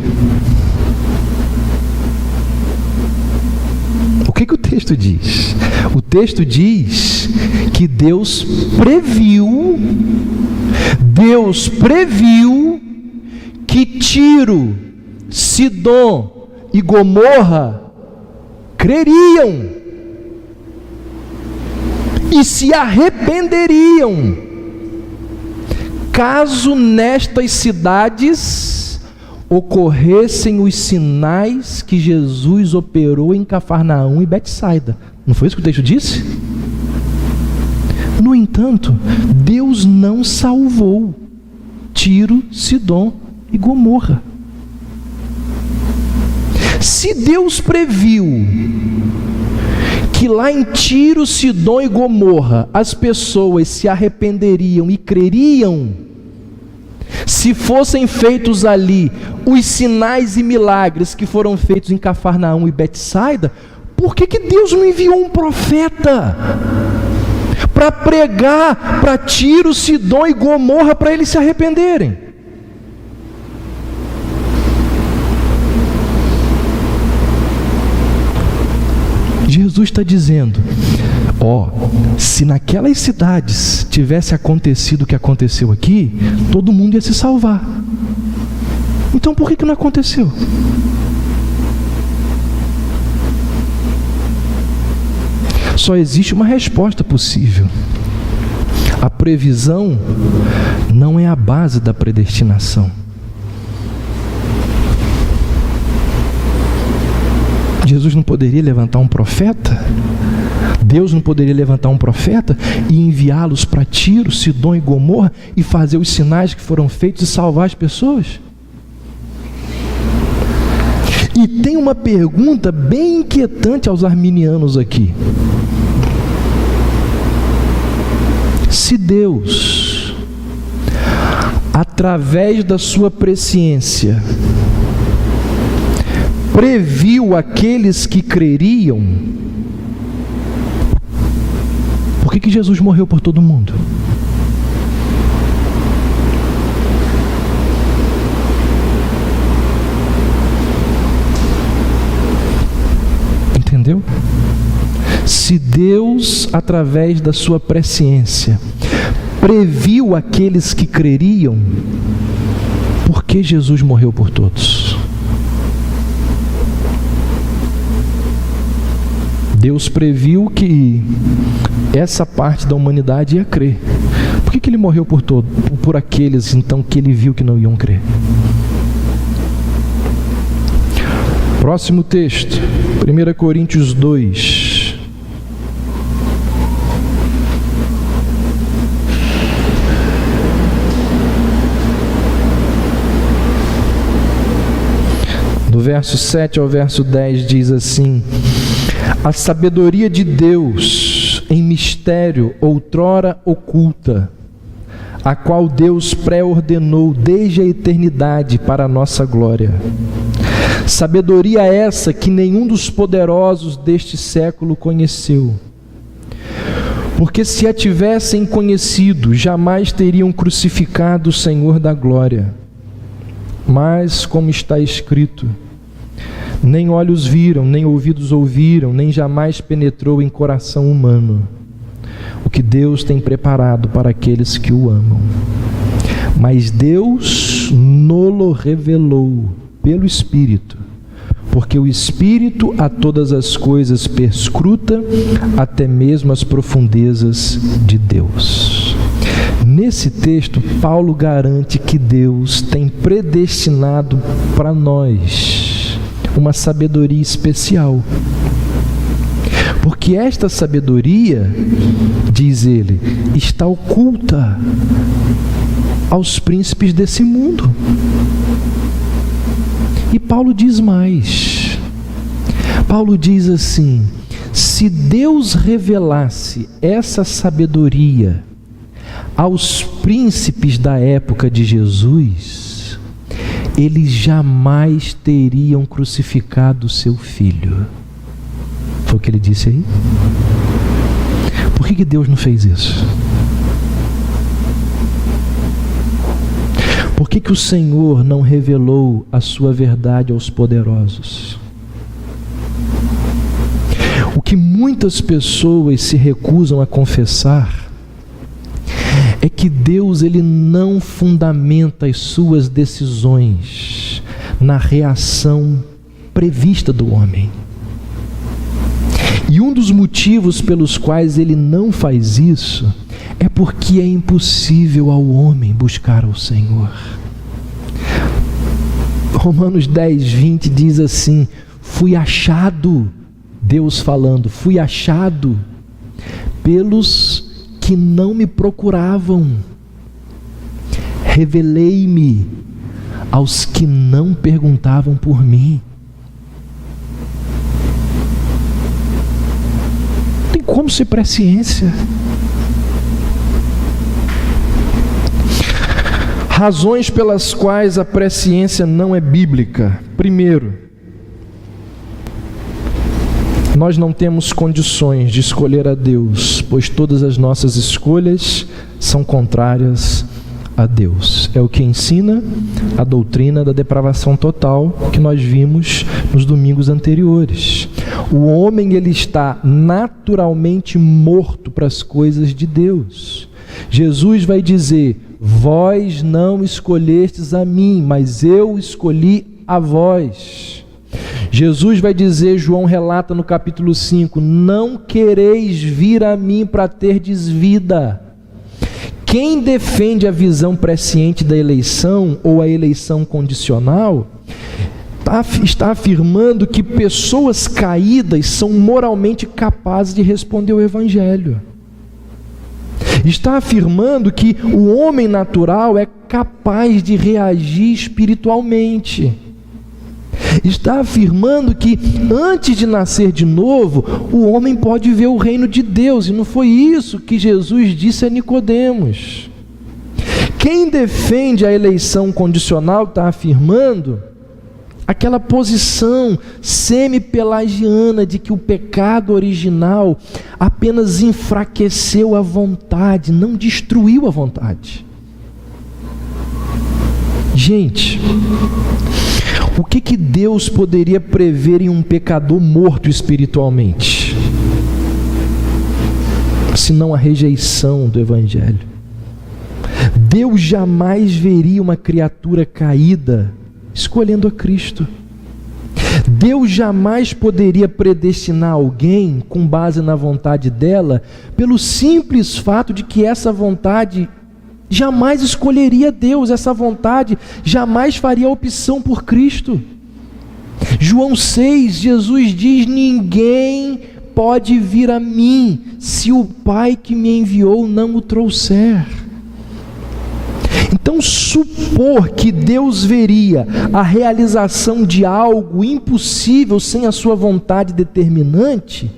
O que o texto diz? O texto diz que Deus previu que Tiro, Sidom e Gomorra creriam e se arrependeriam caso nestas cidades ocorressem os sinais que Jesus operou em Cafarnaum e Betsaida. Não foi isso que o texto disse? No entanto, Deus não salvou Tiro, Sidom e Gomorra. Se Deus previu que lá em Tiro, Sidom e Gomorra as pessoas se arrependeriam e creriam, se fossem feitos ali os sinais e milagres que foram feitos em Cafarnaum e Betsaida, por que Deus não enviou um profeta para pregar para Tiro, Sidom e Gomorra para eles se arrependerem? Jesus está dizendo, se naquelas cidades tivesse acontecido o que aconteceu aqui, todo mundo ia se salvar. Então por que não aconteceu? Só existe uma resposta possível. A previsão não é a base da predestinação. Jesus não poderia levantar um profeta? Deus não poderia levantar um profeta e enviá-los para Tiro, Sidom e Gomorra e fazer os sinais que foram feitos e salvar as pessoas? E tem uma pergunta bem inquietante aos arminianos aqui. Se Deus, através da sua presciência, previu aqueles que creriam, por que Jesus morreu por todo mundo? Entendeu? Se Deus, através da sua presciência, previu aqueles que creriam, por que Jesus morreu por todos? Deus previu que essa parte da humanidade ia crer. Por que Ele morreu por aqueles, então, que Ele viu que não iam crer? Próximo texto, 1 Coríntios 2. Do verso 7 ao verso 10 diz assim: a sabedoria de Deus em mistério outrora oculta, a qual Deus pré-ordenou desde a eternidade para a nossa glória. Sabedoria essa que nenhum dos poderosos deste século conheceu. Porque se a tivessem conhecido, jamais teriam crucificado o Senhor da glória. Mas, como está escrito, nem olhos viram, nem ouvidos ouviram, nem jamais penetrou em coração humano o que Deus tem preparado para aqueles que o amam. Mas Deus nolo revelou pelo Espírito, porque o Espírito a todas as coisas perscruta, até mesmo as profundezas de Deus. Nesse texto, Paulo garante que Deus tem predestinado para nós uma sabedoria especial. Porque esta sabedoria, diz ele, está oculta aos príncipes desse mundo. E Paulo diz mais. Paulo diz assim: se Deus revelasse essa sabedoria aos príncipes da época de Jesus, eles jamais teriam crucificado seu filho. Foi o que ele disse aí? Por que Deus não fez isso? Por que o Senhor não revelou a sua verdade aos poderosos? O que muitas pessoas se recusam a confessar é que Deus, ele não fundamenta as suas decisões na reação prevista do homem. E um dos motivos pelos quais ele não faz isso é porque é impossível ao homem buscar ao Senhor. Romanos 10, 20 diz assim: fui achado, Deus falando, fui achado pelos que não me procuravam. Revelei-me aos que não perguntavam por mim. Como ser presciência? Razões pelas quais a presciência não é bíblica. Primeiro, nós não temos condições de escolher a Deus, pois todas as nossas escolhas são contrárias a Deus. É o que ensina a doutrina da depravação total que nós vimos nos domingos anteriores. O homem, ele está naturalmente morto para as coisas de Deus. Jesus vai dizer: vós não escolhestes a mim, mas eu escolhi a vós. Jesus vai dizer, João relata no capítulo 5, não quereis vir a mim para terdes vida. Quem defende a visão presciente da eleição ou a eleição condicional, está afirmando que pessoas caídas são moralmente capazes de responder o Evangelho. Está afirmando que o homem natural é capaz de reagir espiritualmente. Está afirmando que antes de nascer de novo, o homem pode ver o reino de Deus, e não foi isso que Jesus disse a Nicodemos. Quem defende a eleição condicional está afirmando aquela posição semi-pelagiana de que o pecado original apenas enfraqueceu a vontade, não destruiu a vontade. Gente, o que Deus poderia prever em um pecador morto espiritualmente? Senão a rejeição do Evangelho. Deus jamais veria uma criatura caída escolhendo a Cristo. Deus jamais poderia predestinar alguém com base na vontade dela, pelo simples fato de que essa vontade jamais escolheria Deus, essa vontade jamais faria opção por Cristo. João 6, Jesus diz: ninguém pode vir a mim se o Pai que me enviou não o trouxer. Então, supor que Deus veria a realização de algo impossível sem a sua vontade determinante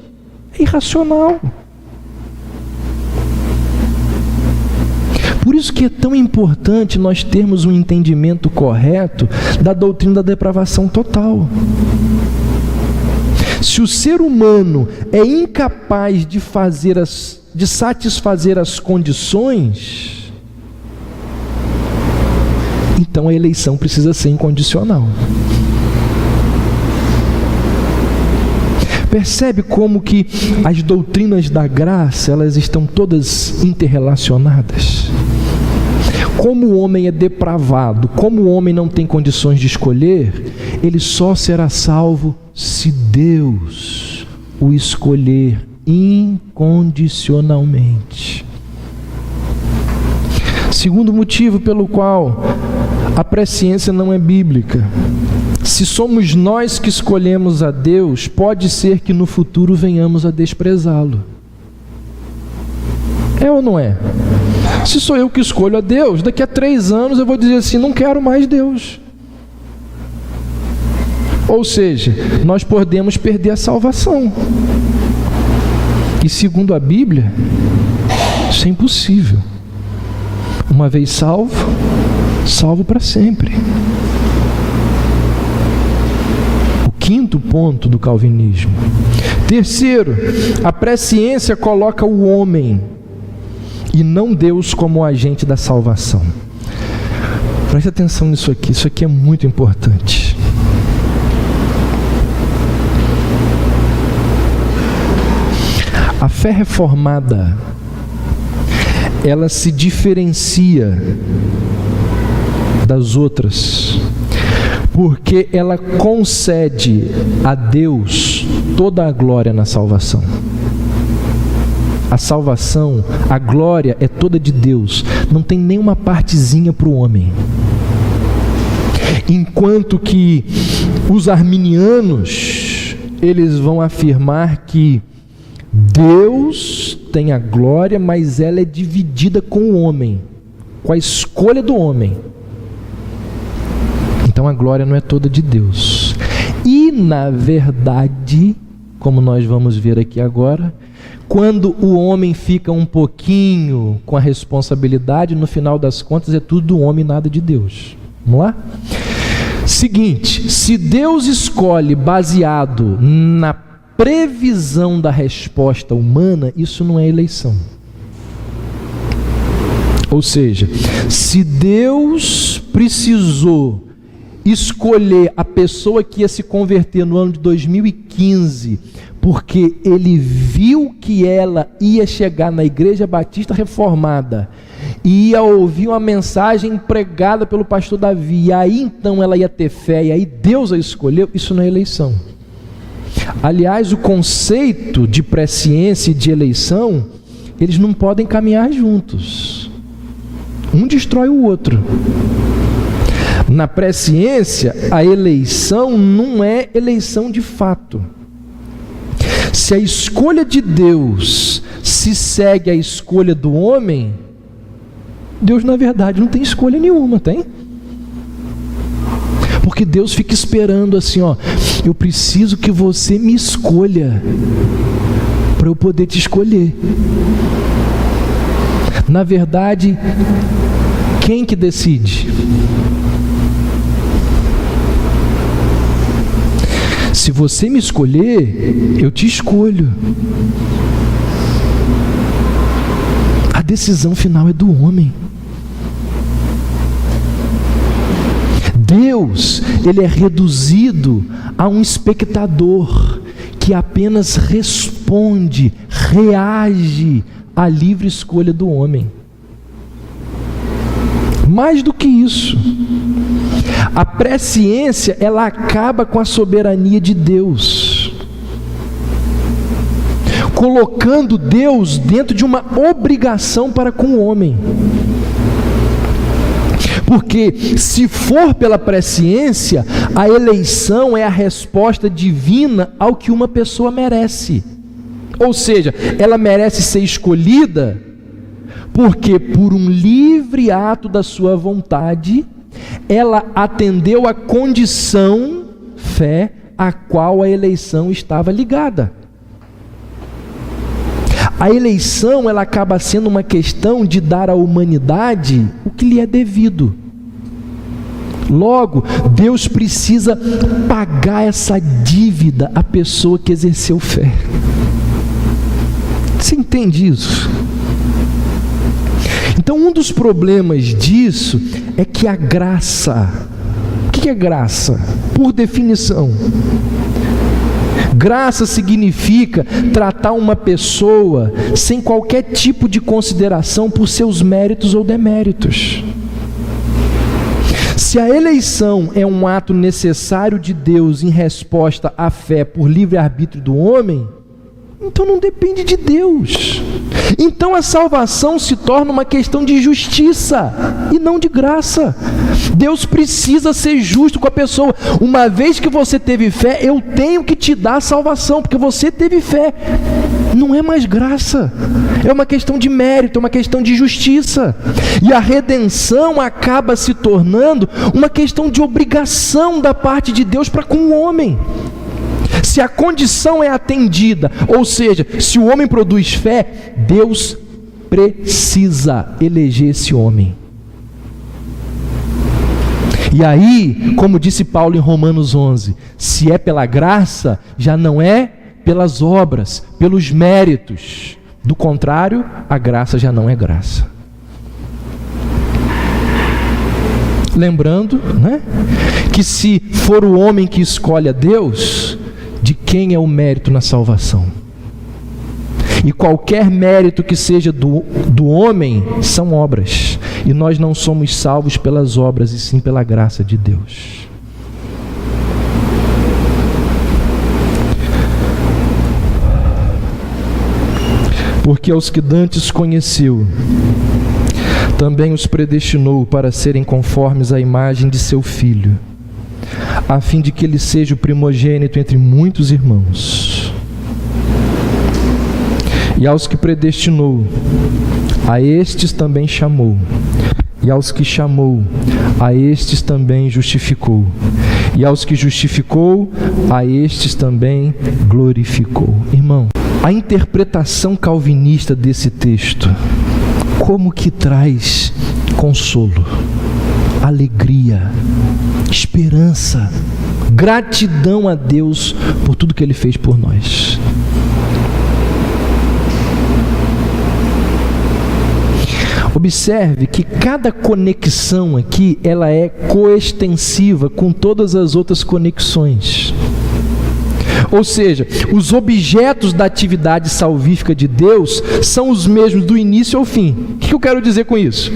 é irracional. Por isso que é tão importante nós termos um entendimento correto da doutrina da depravação total. Se o ser humano é incapaz de satisfazer as condições, então a eleição precisa ser incondicional. Percebe como que as doutrinas da graça, elas estão todas interrelacionadas? Como o homem é depravado, como o homem não tem condições de escolher, ele só será salvo se Deus o escolher incondicionalmente. Segundo motivo pelo qual a presciência não é bíblica: se somos nós que escolhemos a Deus, pode ser que no futuro venhamos a desprezá-lo. É ou não é? Se sou eu que escolho a Deus, daqui a 3 anos eu vou dizer assim: não quero mais Deus. Ou seja, nós podemos perder a salvação. E segundo a Bíblia, isso é impossível. Uma vez salvo, salvo para sempre. O quinto ponto do calvinismo. Terceiro, a presciência coloca o homem e não Deus como agente da salvação. Preste atenção nisso aqui, isso aqui é muito importante. A fé reformada, ela se diferencia das outras, porque ela concede a Deus toda a glória na salvação. A salvação, a glória é toda de Deus, não tem nenhuma partezinha para o homem. Enquanto que os arminianos, eles vão afirmar que Deus tem a glória, mas ela é dividida com o homem, com a escolha do homem. Então a glória não é toda de Deus. E na verdade, como nós vamos ver aqui agora, Quando o homem fica um pouquinho com a responsabilidade, no final das contas é tudo do homem e nada de Deus. Vamos lá? Seguinte, se Deus escolhe baseado na previsão da resposta humana, isso não é eleição. Ou seja, se Deus precisou escolher a pessoa que ia se converter no ano de 2015, porque ele viu que ela ia chegar na Igreja Batista Reformada e ia ouvir uma mensagem pregada pelo pastor Davi, e aí então ela ia ter fé, e aí Deus a escolheu, isso não é eleição. Aliás, o conceito de presciência e de eleição, eles não podem caminhar juntos. Um destrói o outro. Na presciência, a eleição não é eleição de fato. Se a escolha de Deus se segue à escolha do homem, Deus na verdade não tem escolha nenhuma, tem? Porque Deus fica esperando assim, ó, eu preciso que você me escolha para eu poder te escolher. Na verdade, quem que decide? Se você me escolher, eu te escolho. A decisão final é do homem. Deus, ele é reduzido a um espectador que apenas responde, reage à livre escolha do homem. Mais do que isso, a presciência, ela acaba com a soberania de Deus, colocando Deus dentro de uma obrigação para com o homem. Porque se for pela presciência, a eleição é a resposta divina ao que uma pessoa merece. Ou seja, ela merece ser escolhida porque por um livre ato da sua vontade, ela atendeu a condição, fé, a qual a eleição estava ligada. A eleição, ela acaba sendo uma questão de dar à humanidade o que lhe é devido. Logo, Deus precisa pagar essa dívida à pessoa que exerceu fé. Você entende isso? Então, um dos problemas disso é que a graça, o que é graça? Por definição, graça significa tratar uma pessoa sem qualquer tipo de consideração por seus méritos ou deméritos. Se a eleição é um ato necessário de Deus em resposta à fé por livre-arbítrio do homem, então não depende de Deus. Então a salvação se torna uma questão de justiça e não de graça. Deus precisa ser justo com a pessoa. Uma vez que você teve fé, eu tenho que te dar a salvação, porque você teve fé. Não é mais graça, é uma questão de mérito, é uma questão de justiça. E a redenção acaba se tornando uma questão de obrigação da parte de Deus para com o homem. Se a condição é atendida, ou seja, se o homem produz fé, Deus precisa eleger esse homem. E aí, como disse Paulo em Romanos 11, se é pela graça, já não é pelas obras, pelos méritos. Do contrário, a graça já não é graça. Lembrando, né, que se for o homem que escolhe a Deus, de quem é o mérito na salvação? E qualquer mérito que seja do homem são obras. E nós não somos salvos pelas obras, e sim pela graça de Deus. Porque aos que dantes conheceu, também os predestinou para serem conformes à imagem de seu Filho, a fim de que ele seja o primogênito entre muitos irmãos. E aos que predestinou, a estes também chamou. E aos que chamou, a estes também justificou. E aos que justificou, a estes também glorificou. Irmão, A interpretação calvinista desse texto, como que traz consolo, alegria, esperança, gratidão a Deus por tudo que Ele fez por nós. Observe que cada conexão aqui, ela é coextensiva com todas as outras conexões. Ou seja, os objetos da atividade salvífica de Deus são os mesmos do início ao fim. O que eu quero dizer com isso?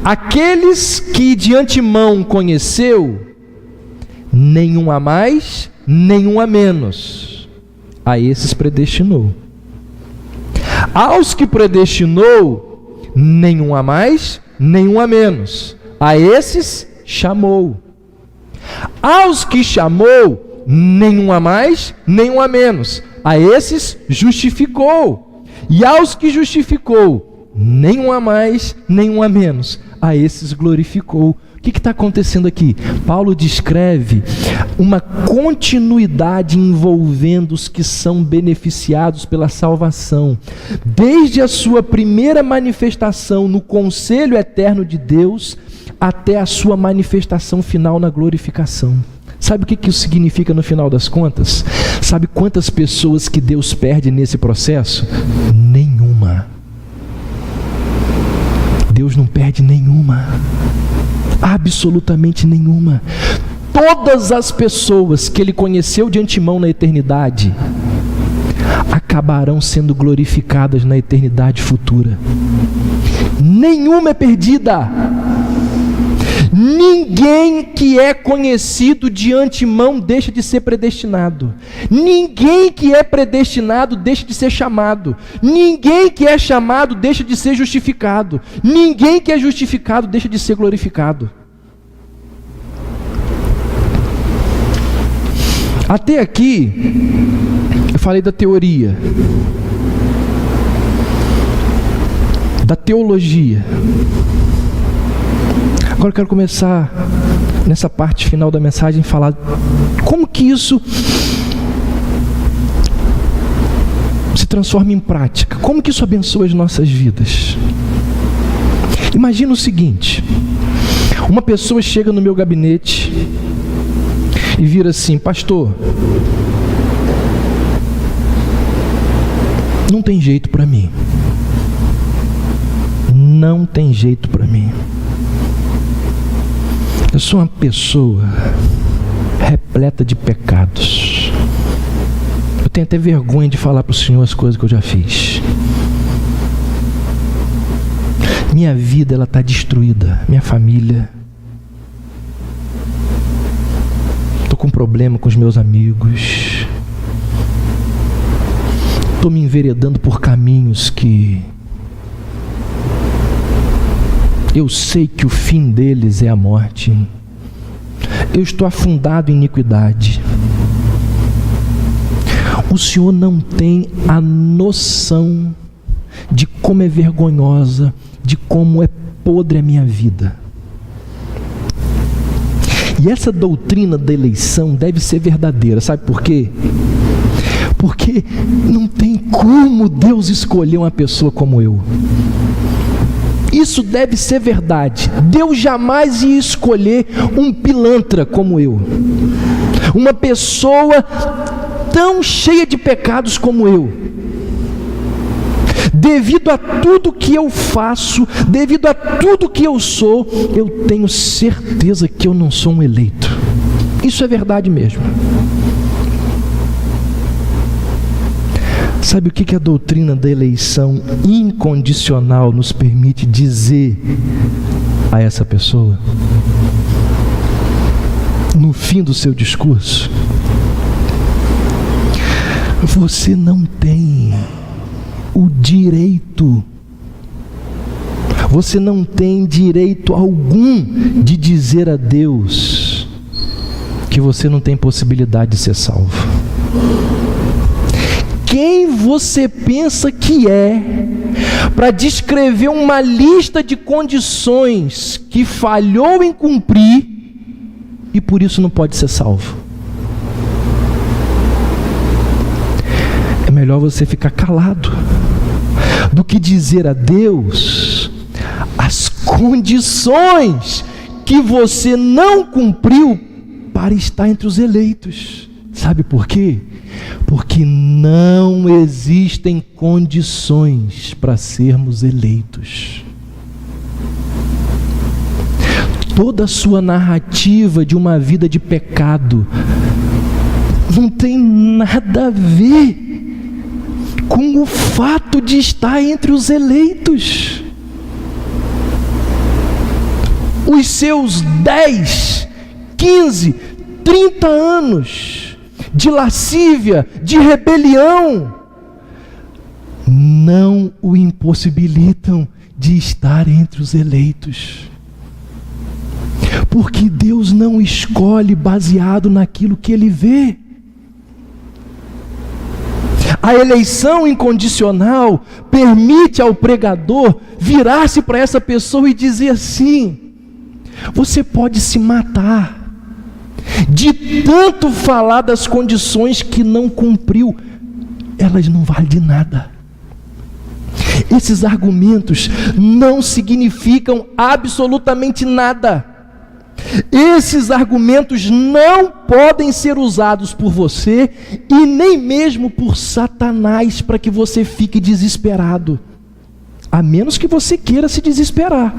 Aqueles que de antemão conheceu, nenhum a mais, nenhum a menos, a esses predestinou. Aos que predestinou, nenhum a mais, nenhum a menos, a esses chamou. Aos que chamou, nenhum a mais, nenhum a menos, a esses justificou. E aos que justificou, nenhum a mais, nenhum a menos, a esses glorificou. O que está acontecendo aqui? Paulo descreve uma continuidade envolvendo os que são beneficiados pela salvação, desde a sua primeira manifestação no conselho eterno de Deus, até a sua manifestação final na glorificação. Sabe o que isso significa no final das contas? Sabe quantas pessoas que Deus perde nesse processo? Nenhuma. Deus não perde nenhuma. Absolutamente nenhuma. Todas as pessoas que Ele conheceu de antemão na eternidade acabarão sendo glorificadas na eternidade futura. Nenhuma é perdida. Ninguém que é conhecido de antemão deixa de ser predestinado. Ninguém que é predestinado deixa de ser chamado. Ninguém que é chamado deixa de ser justificado. Ninguém que é justificado deixa de ser glorificado. Até aqui, eu falei da teoria, da teologia. Agora eu quero começar, nessa parte final da mensagem, falar como que isso se transforma em prática. Como que isso abençoa as nossas vidas? Imagina o seguinte: uma pessoa chega no meu gabinete e vira assim: pastor, não tem jeito para mim. Não tem jeito para mim. Eu sou uma pessoa repleta de pecados. Eu tenho até vergonha de falar para o Senhor as coisas que eu já fiz. Minha vida, ela está destruída. Minha família. Estou com problema com os meus amigos. Estou me enveredando por caminhos que eu sei que o fim deles é a morte. Eu estou afundado em iniquidade. O Senhor não tem a noção de como é vergonhosa, de como é podre a minha vida. E essa doutrina da eleição deve ser verdadeira. Sabe por quê? Porque não tem como Deus escolher uma pessoa como eu. Isso deve ser verdade. Deus jamais ia escolher um pilantra como eu, uma pessoa tão cheia de pecados como eu. Devido a tudo que eu faço, devido a tudo que eu sou, eu tenho certeza que eu não sou um eleito. Isso é verdade mesmo. Sabe o que a doutrina da eleição incondicional nos permite dizer a essa pessoa? No fim do seu discurso, você não tem o direito, você não tem direito algum de dizer a Deus que você não tem possibilidade de ser salvo. Quem você pensa que é para descrever uma lista de condições que falhou em cumprir e por isso não pode ser salvo? É melhor melhor você ficar calado do que dizer a Deus as condições que você não cumpriu para estar entre os eleitos. Sabe por quê? Porque não existem condições para sermos eleitos. Toda a sua narrativa de uma vida de pecado não tem nada a ver com o fato de estar entre os eleitos. Os seus 10, 15, 30 anos de lascívia, de rebelião, não o impossibilitam de estar entre os eleitos. Porque Deus não escolhe baseado naquilo que Ele vê. A eleição incondicional permite ao pregador virar-se para essa pessoa e dizer assim: você pode se matar de tanto falar das condições que não cumpriu, elas não valem de nada. Esses argumentos não significam absolutamente nada. Esses argumentos não podem ser usados por você e nem mesmo por Satanás para que você fique desesperado, a menos que você queira se desesperar.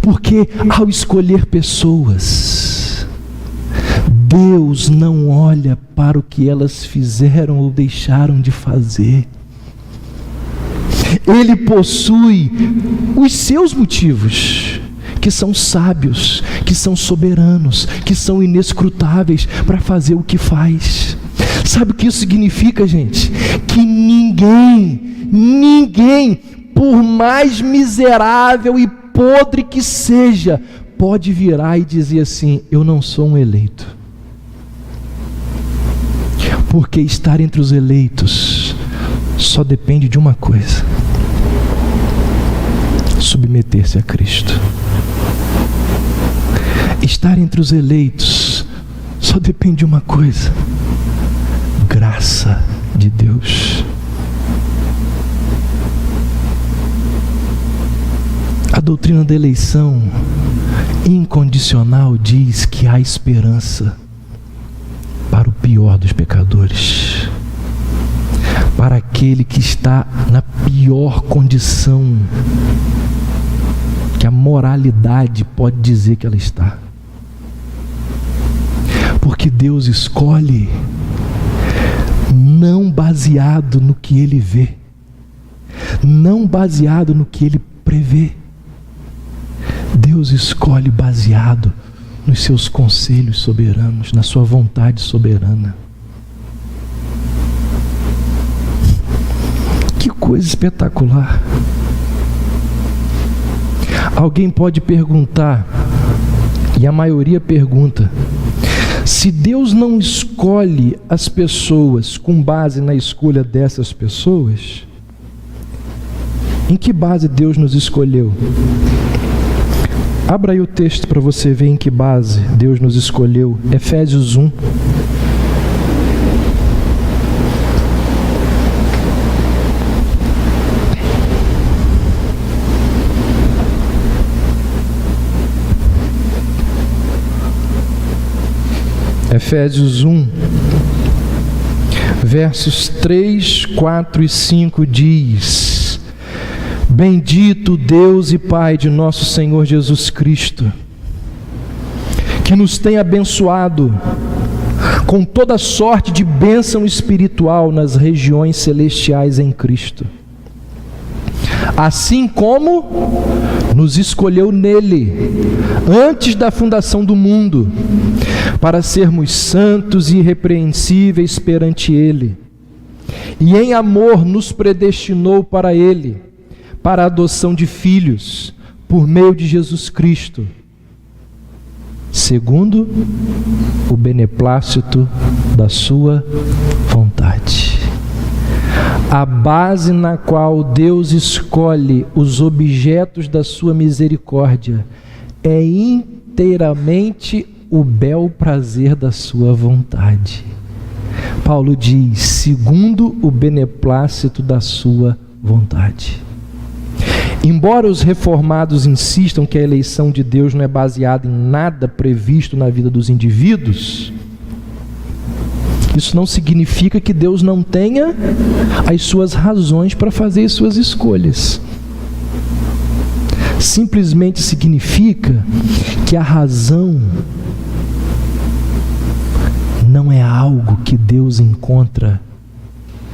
Porque ao escolher pessoas, Deus não olha para o que elas fizeram ou deixaram de fazer. Ele possui os seus motivos, que são sábios, que são soberanos, que são inescrutáveis para fazer o que faz. Sabe o que isso significa, gente? Que ninguém, por mais miserável e podre que seja, pode virar e dizer assim: eu não sou um eleito. Porque estar entre os eleitos só depende de uma coisa: submeter-se a Cristo. Estar entre os eleitos só depende de uma coisa: graça de Deus. A doutrina da eleição incondicional diz que há esperança para o pior dos pecadores, para aquele que está na pior condição que a moralidade pode dizer que ela está. Porque Deus escolhe não baseado no que Ele vê, não baseado no que Ele prevê. Deus escolhe baseado nos seus conselhos soberanos, na sua vontade soberana. Que coisa espetacular! Alguém pode perguntar, e a maioria pergunta: se Deus não escolhe as pessoas com base na escolha dessas pessoas, em que base Deus nos escolheu? Abra aí o texto para você ver em que base Deus nos escolheu. Efésios 1. Efésios 1, versos 3, 4 e 5 diz: Bendito Deus e Pai de nosso Senhor Jesus Cristo, que nos tem abençoado com toda sorte de bênção espiritual nas regiões celestiais em Cristo, assim como nos escolheu nele, antes da fundação do mundo, para sermos santos e irrepreensíveis perante ele, e em amor nos predestinou para ele, para a adoção de filhos, por meio de Jesus Cristo, segundo o beneplácito da sua vontade. A base na qual Deus escolhe os objetos da sua misericórdia é inteiramente o bel prazer da sua vontade, Paulo diz, segundo o beneplácito da sua vontade. Embora os reformados insistam que a eleição de Deus não é baseada em nada previsto na vida dos indivíduos, isso não significa que Deus não tenha as suas razões para fazer as suas escolhas. Simplesmente significa que a razão não é algo que Deus encontra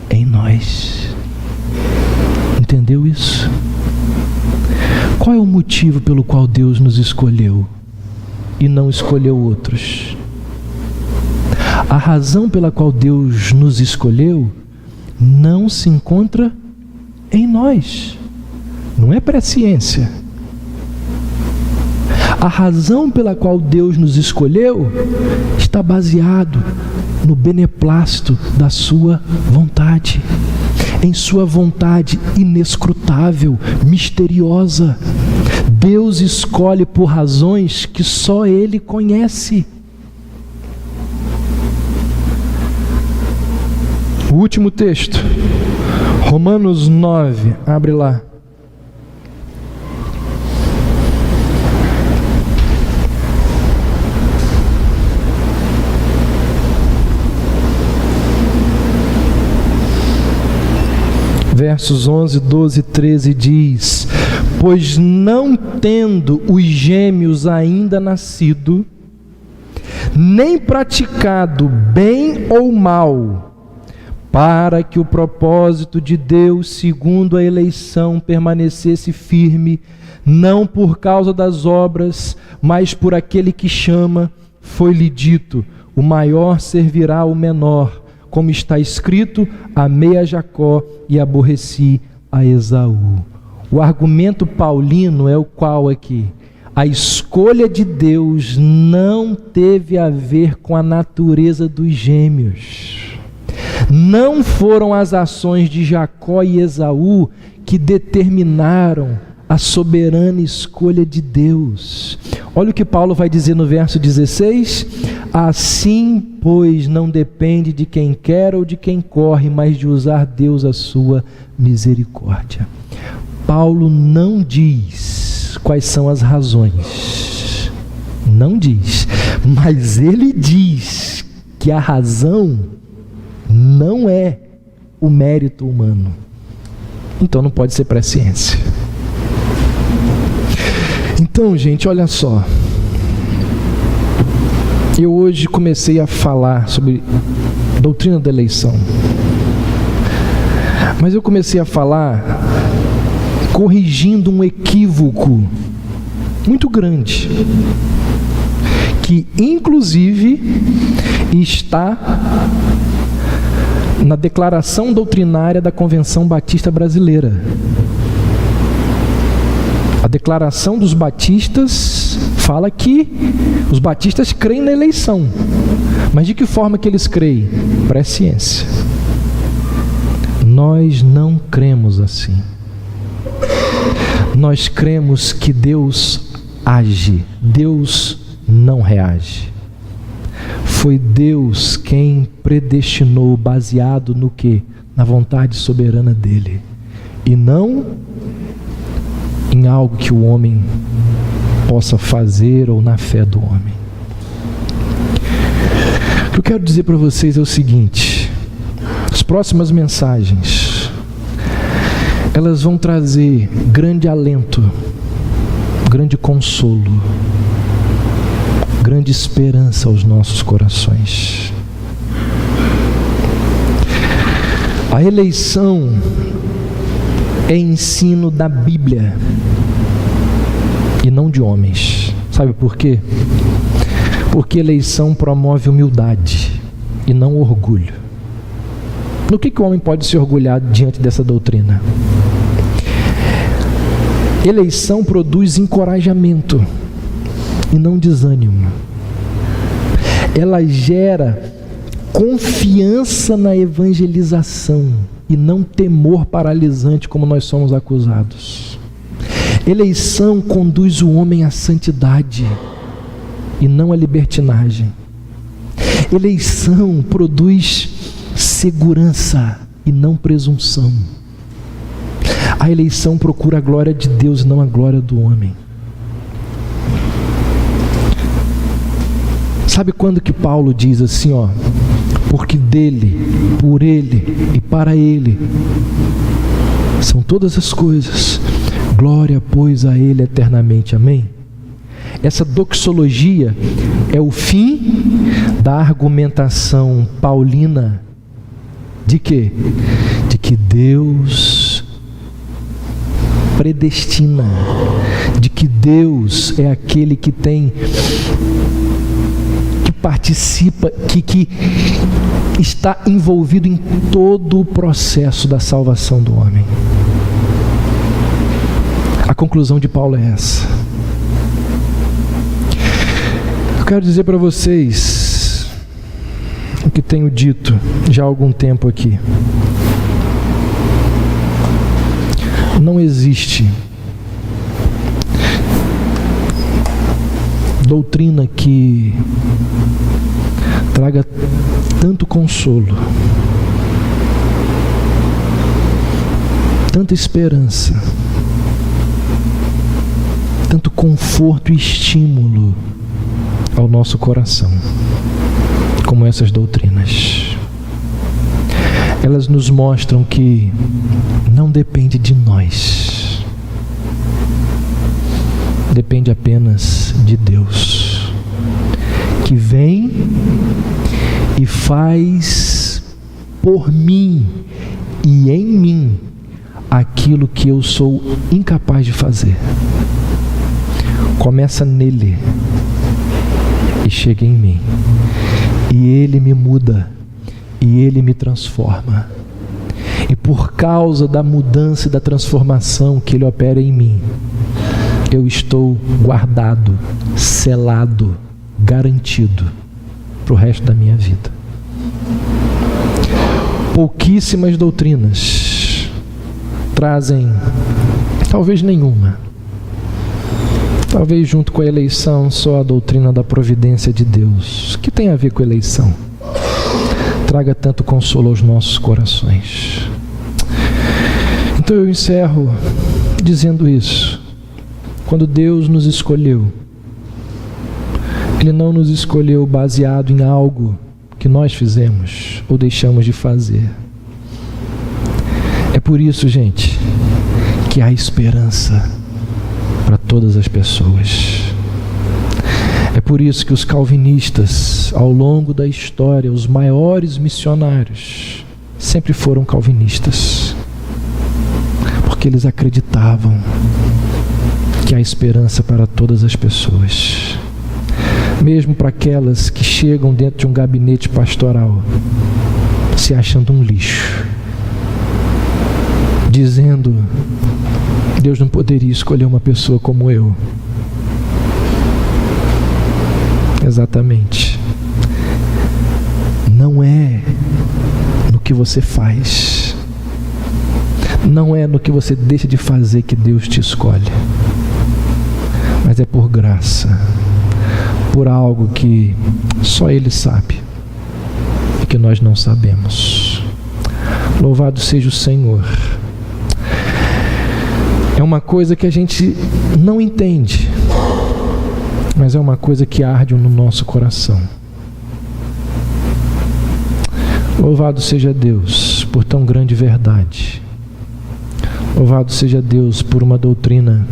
em nós. Entendeu isso? Qual é o motivo pelo qual Deus nos escolheu e não escolheu outros? A razão pela qual Deus nos escolheu não se encontra em nós. Não é presciência. A razão pela qual Deus nos escolheu está baseado no beneplácito da sua vontade. Em sua vontade inescrutável, misteriosa. Deus escolhe por razões que só Ele conhece. O último texto, Romanos 9, abre lá. Versos 11, 12 e 13 diz: pois não tendo os gêmeos ainda nascido, nem praticado bem ou mal, para que o propósito de Deus, segundo a eleição, permanecesse firme, não por causa das obras, mas por aquele que chama, foi-lhe dito: o maior servirá ao menor. Como está escrito, amei a Jacó e aborreci a Esaú. O argumento paulino é o qual aqui? A escolha de Deus não teve a ver com a natureza dos gêmeos. Não foram as ações de Jacó e Esaú que determinaram a soberana escolha de Deus. Olha o que Paulo vai dizer no verso 16: assim, pois, não depende de quem quer ou de quem corre, mas de usar Deus a sua misericórdia. Paulo não diz quais são as razões, não diz, mas ele diz que a razão não é o mérito humano. Então não pode ser presciência. Então, gente, olha só. Eu hoje comecei a falar sobre doutrina da eleição. Mas eu comecei a falar corrigindo um equívoco muito grande, que inclusive está na declaração doutrinária da Convenção Batista Brasileira. A declaração dos batistas fala que os batistas creem na eleição. Mas de que forma que eles creem? Presciência. Nós não cremos assim. Nós cremos que Deus age, Deus não reage. Foi Deus quem predestinou, baseado no quê? Na vontade soberana dele. E não em algo que o homem possa fazer ou na fé do homem. O que eu quero dizer para vocês é o seguinte: as próximas mensagens, elas vão trazer grande alento, grande consolo, grande esperança aos nossos corações. A eleição é ensino da Bíblia e não de homens. Sabe por quê? Porque eleição promove humildade e não orgulho. No que o homem pode se orgulhar diante dessa doutrina? Eleição produz encorajamento e não desânimo. Ela gera confiança na evangelização e não temor paralisante como nós somos acusados. Eleição conduz o homem à santidade e não à libertinagem. Eleição produz segurança e não presunção. A eleição procura a glória de Deus e não a glória do homem. Sabe quando que Paulo diz assim, porque dele, por ele e para ele são todas as coisas, glória pois a ele eternamente, amém? Essa doxologia é o fim da argumentação paulina de quê? De que Deus predestina, de que Deus é aquele que participa, que está envolvido em todo o processo da salvação do homem. A conclusão de Paulo é essa. Eu quero dizer para vocês o que tenho dito já há algum tempo aqui. Não existe doutrina que traga tanto consolo, tanta esperança, tanto conforto e estímulo ao nosso coração, como essas doutrinas. Elas nos mostram que não depende de nós, depende apenas de Deus, que vem e faz por mim e em mim aquilo que eu sou incapaz de fazer. Começa nele e chega em mim, e ele me muda, e ele me transforma. E por causa da mudança e da transformação que ele opera em mim, eu estou guardado, selado, garantido para o resto da minha vida. Pouquíssimas doutrinas trazem, talvez nenhuma, talvez junto com a eleição, só a doutrina da providência de Deus, que tem a ver com a eleição, traga tanto consolo aos nossos corações. Então eu encerro dizendo isso. Quando Deus nos escolheu, Ele não nos escolheu baseado em algo que nós fizemos ou deixamos de fazer. É por isso, gente, que há esperança para todas as pessoas. É por isso que os calvinistas, ao longo da história, os maiores missionários, sempre foram calvinistas. Porque eles acreditavam que há esperança para todas as pessoas. Mesmo para aquelas que chegam dentro de um gabinete pastoral, se achando um lixo, dizendo: Deus não poderia escolher uma pessoa como eu. Exatamente. Não é no que você faz, não é no que você deixa de fazer que Deus te escolhe, mas é por graça, por algo que só Ele sabe e que nós não sabemos. Louvado seja o Senhor. É uma coisa que a gente não entende, mas é uma coisa que arde no nosso coração. Louvado seja Deus por tão grande verdade. Louvado seja Deus por uma doutrina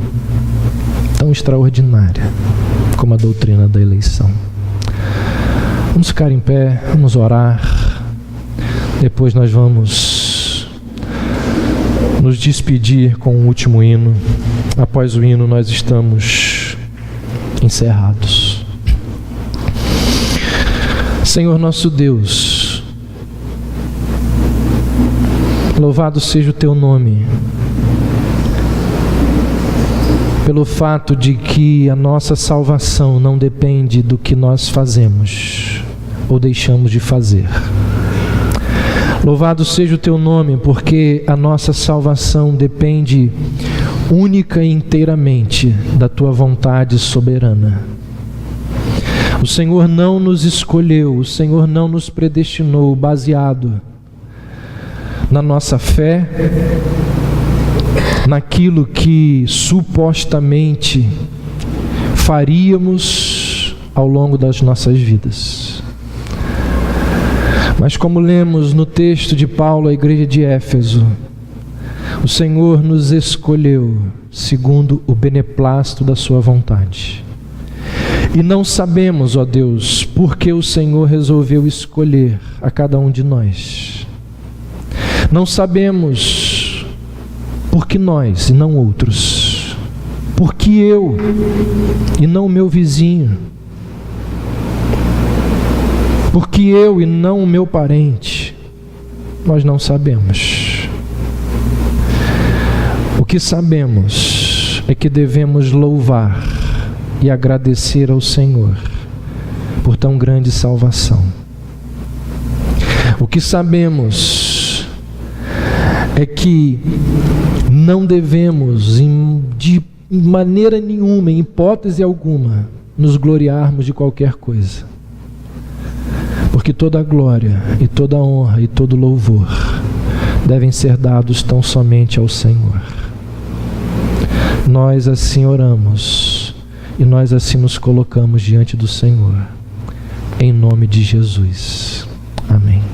tão extraordinária como a doutrina da eleição. Vamos ficar em pé, vamos orar. Depois nós vamos nos despedir com o último hino. Após o hino nós estamos encerrados. Senhor nosso Deus, louvado seja o Teu nome, pelo fato de que a nossa salvação não depende do que nós fazemos ou deixamos de fazer. Louvado seja o Teu nome, porque a nossa salvação depende única e inteiramente da Tua vontade soberana. O Senhor não nos escolheu, o Senhor não nos predestinou baseado na nossa fé, naquilo que supostamente faríamos ao longo das nossas vidas. Mas como lemos no texto de Paulo à igreja de Éfeso, o Senhor nos escolheu segundo o beneplácito da sua vontade. E não sabemos, ó Deus, por que o Senhor resolveu escolher a cada um de nós. Não sabemos por que nós e não outros. Por que eu e não o meu vizinho. Por que eu e não o meu parente. Nós não sabemos. O que sabemos é que devemos louvar e agradecer ao Senhor por tão grande salvação. O que sabemos é que não devemos, de maneira nenhuma, em hipótese alguma, nos gloriarmos de qualquer coisa. Porque toda a glória e toda a honra e todo louvor devem ser dados tão somente ao Senhor. Nós assim oramos e nós assim nos colocamos diante do Senhor, em nome de Jesus. Amém.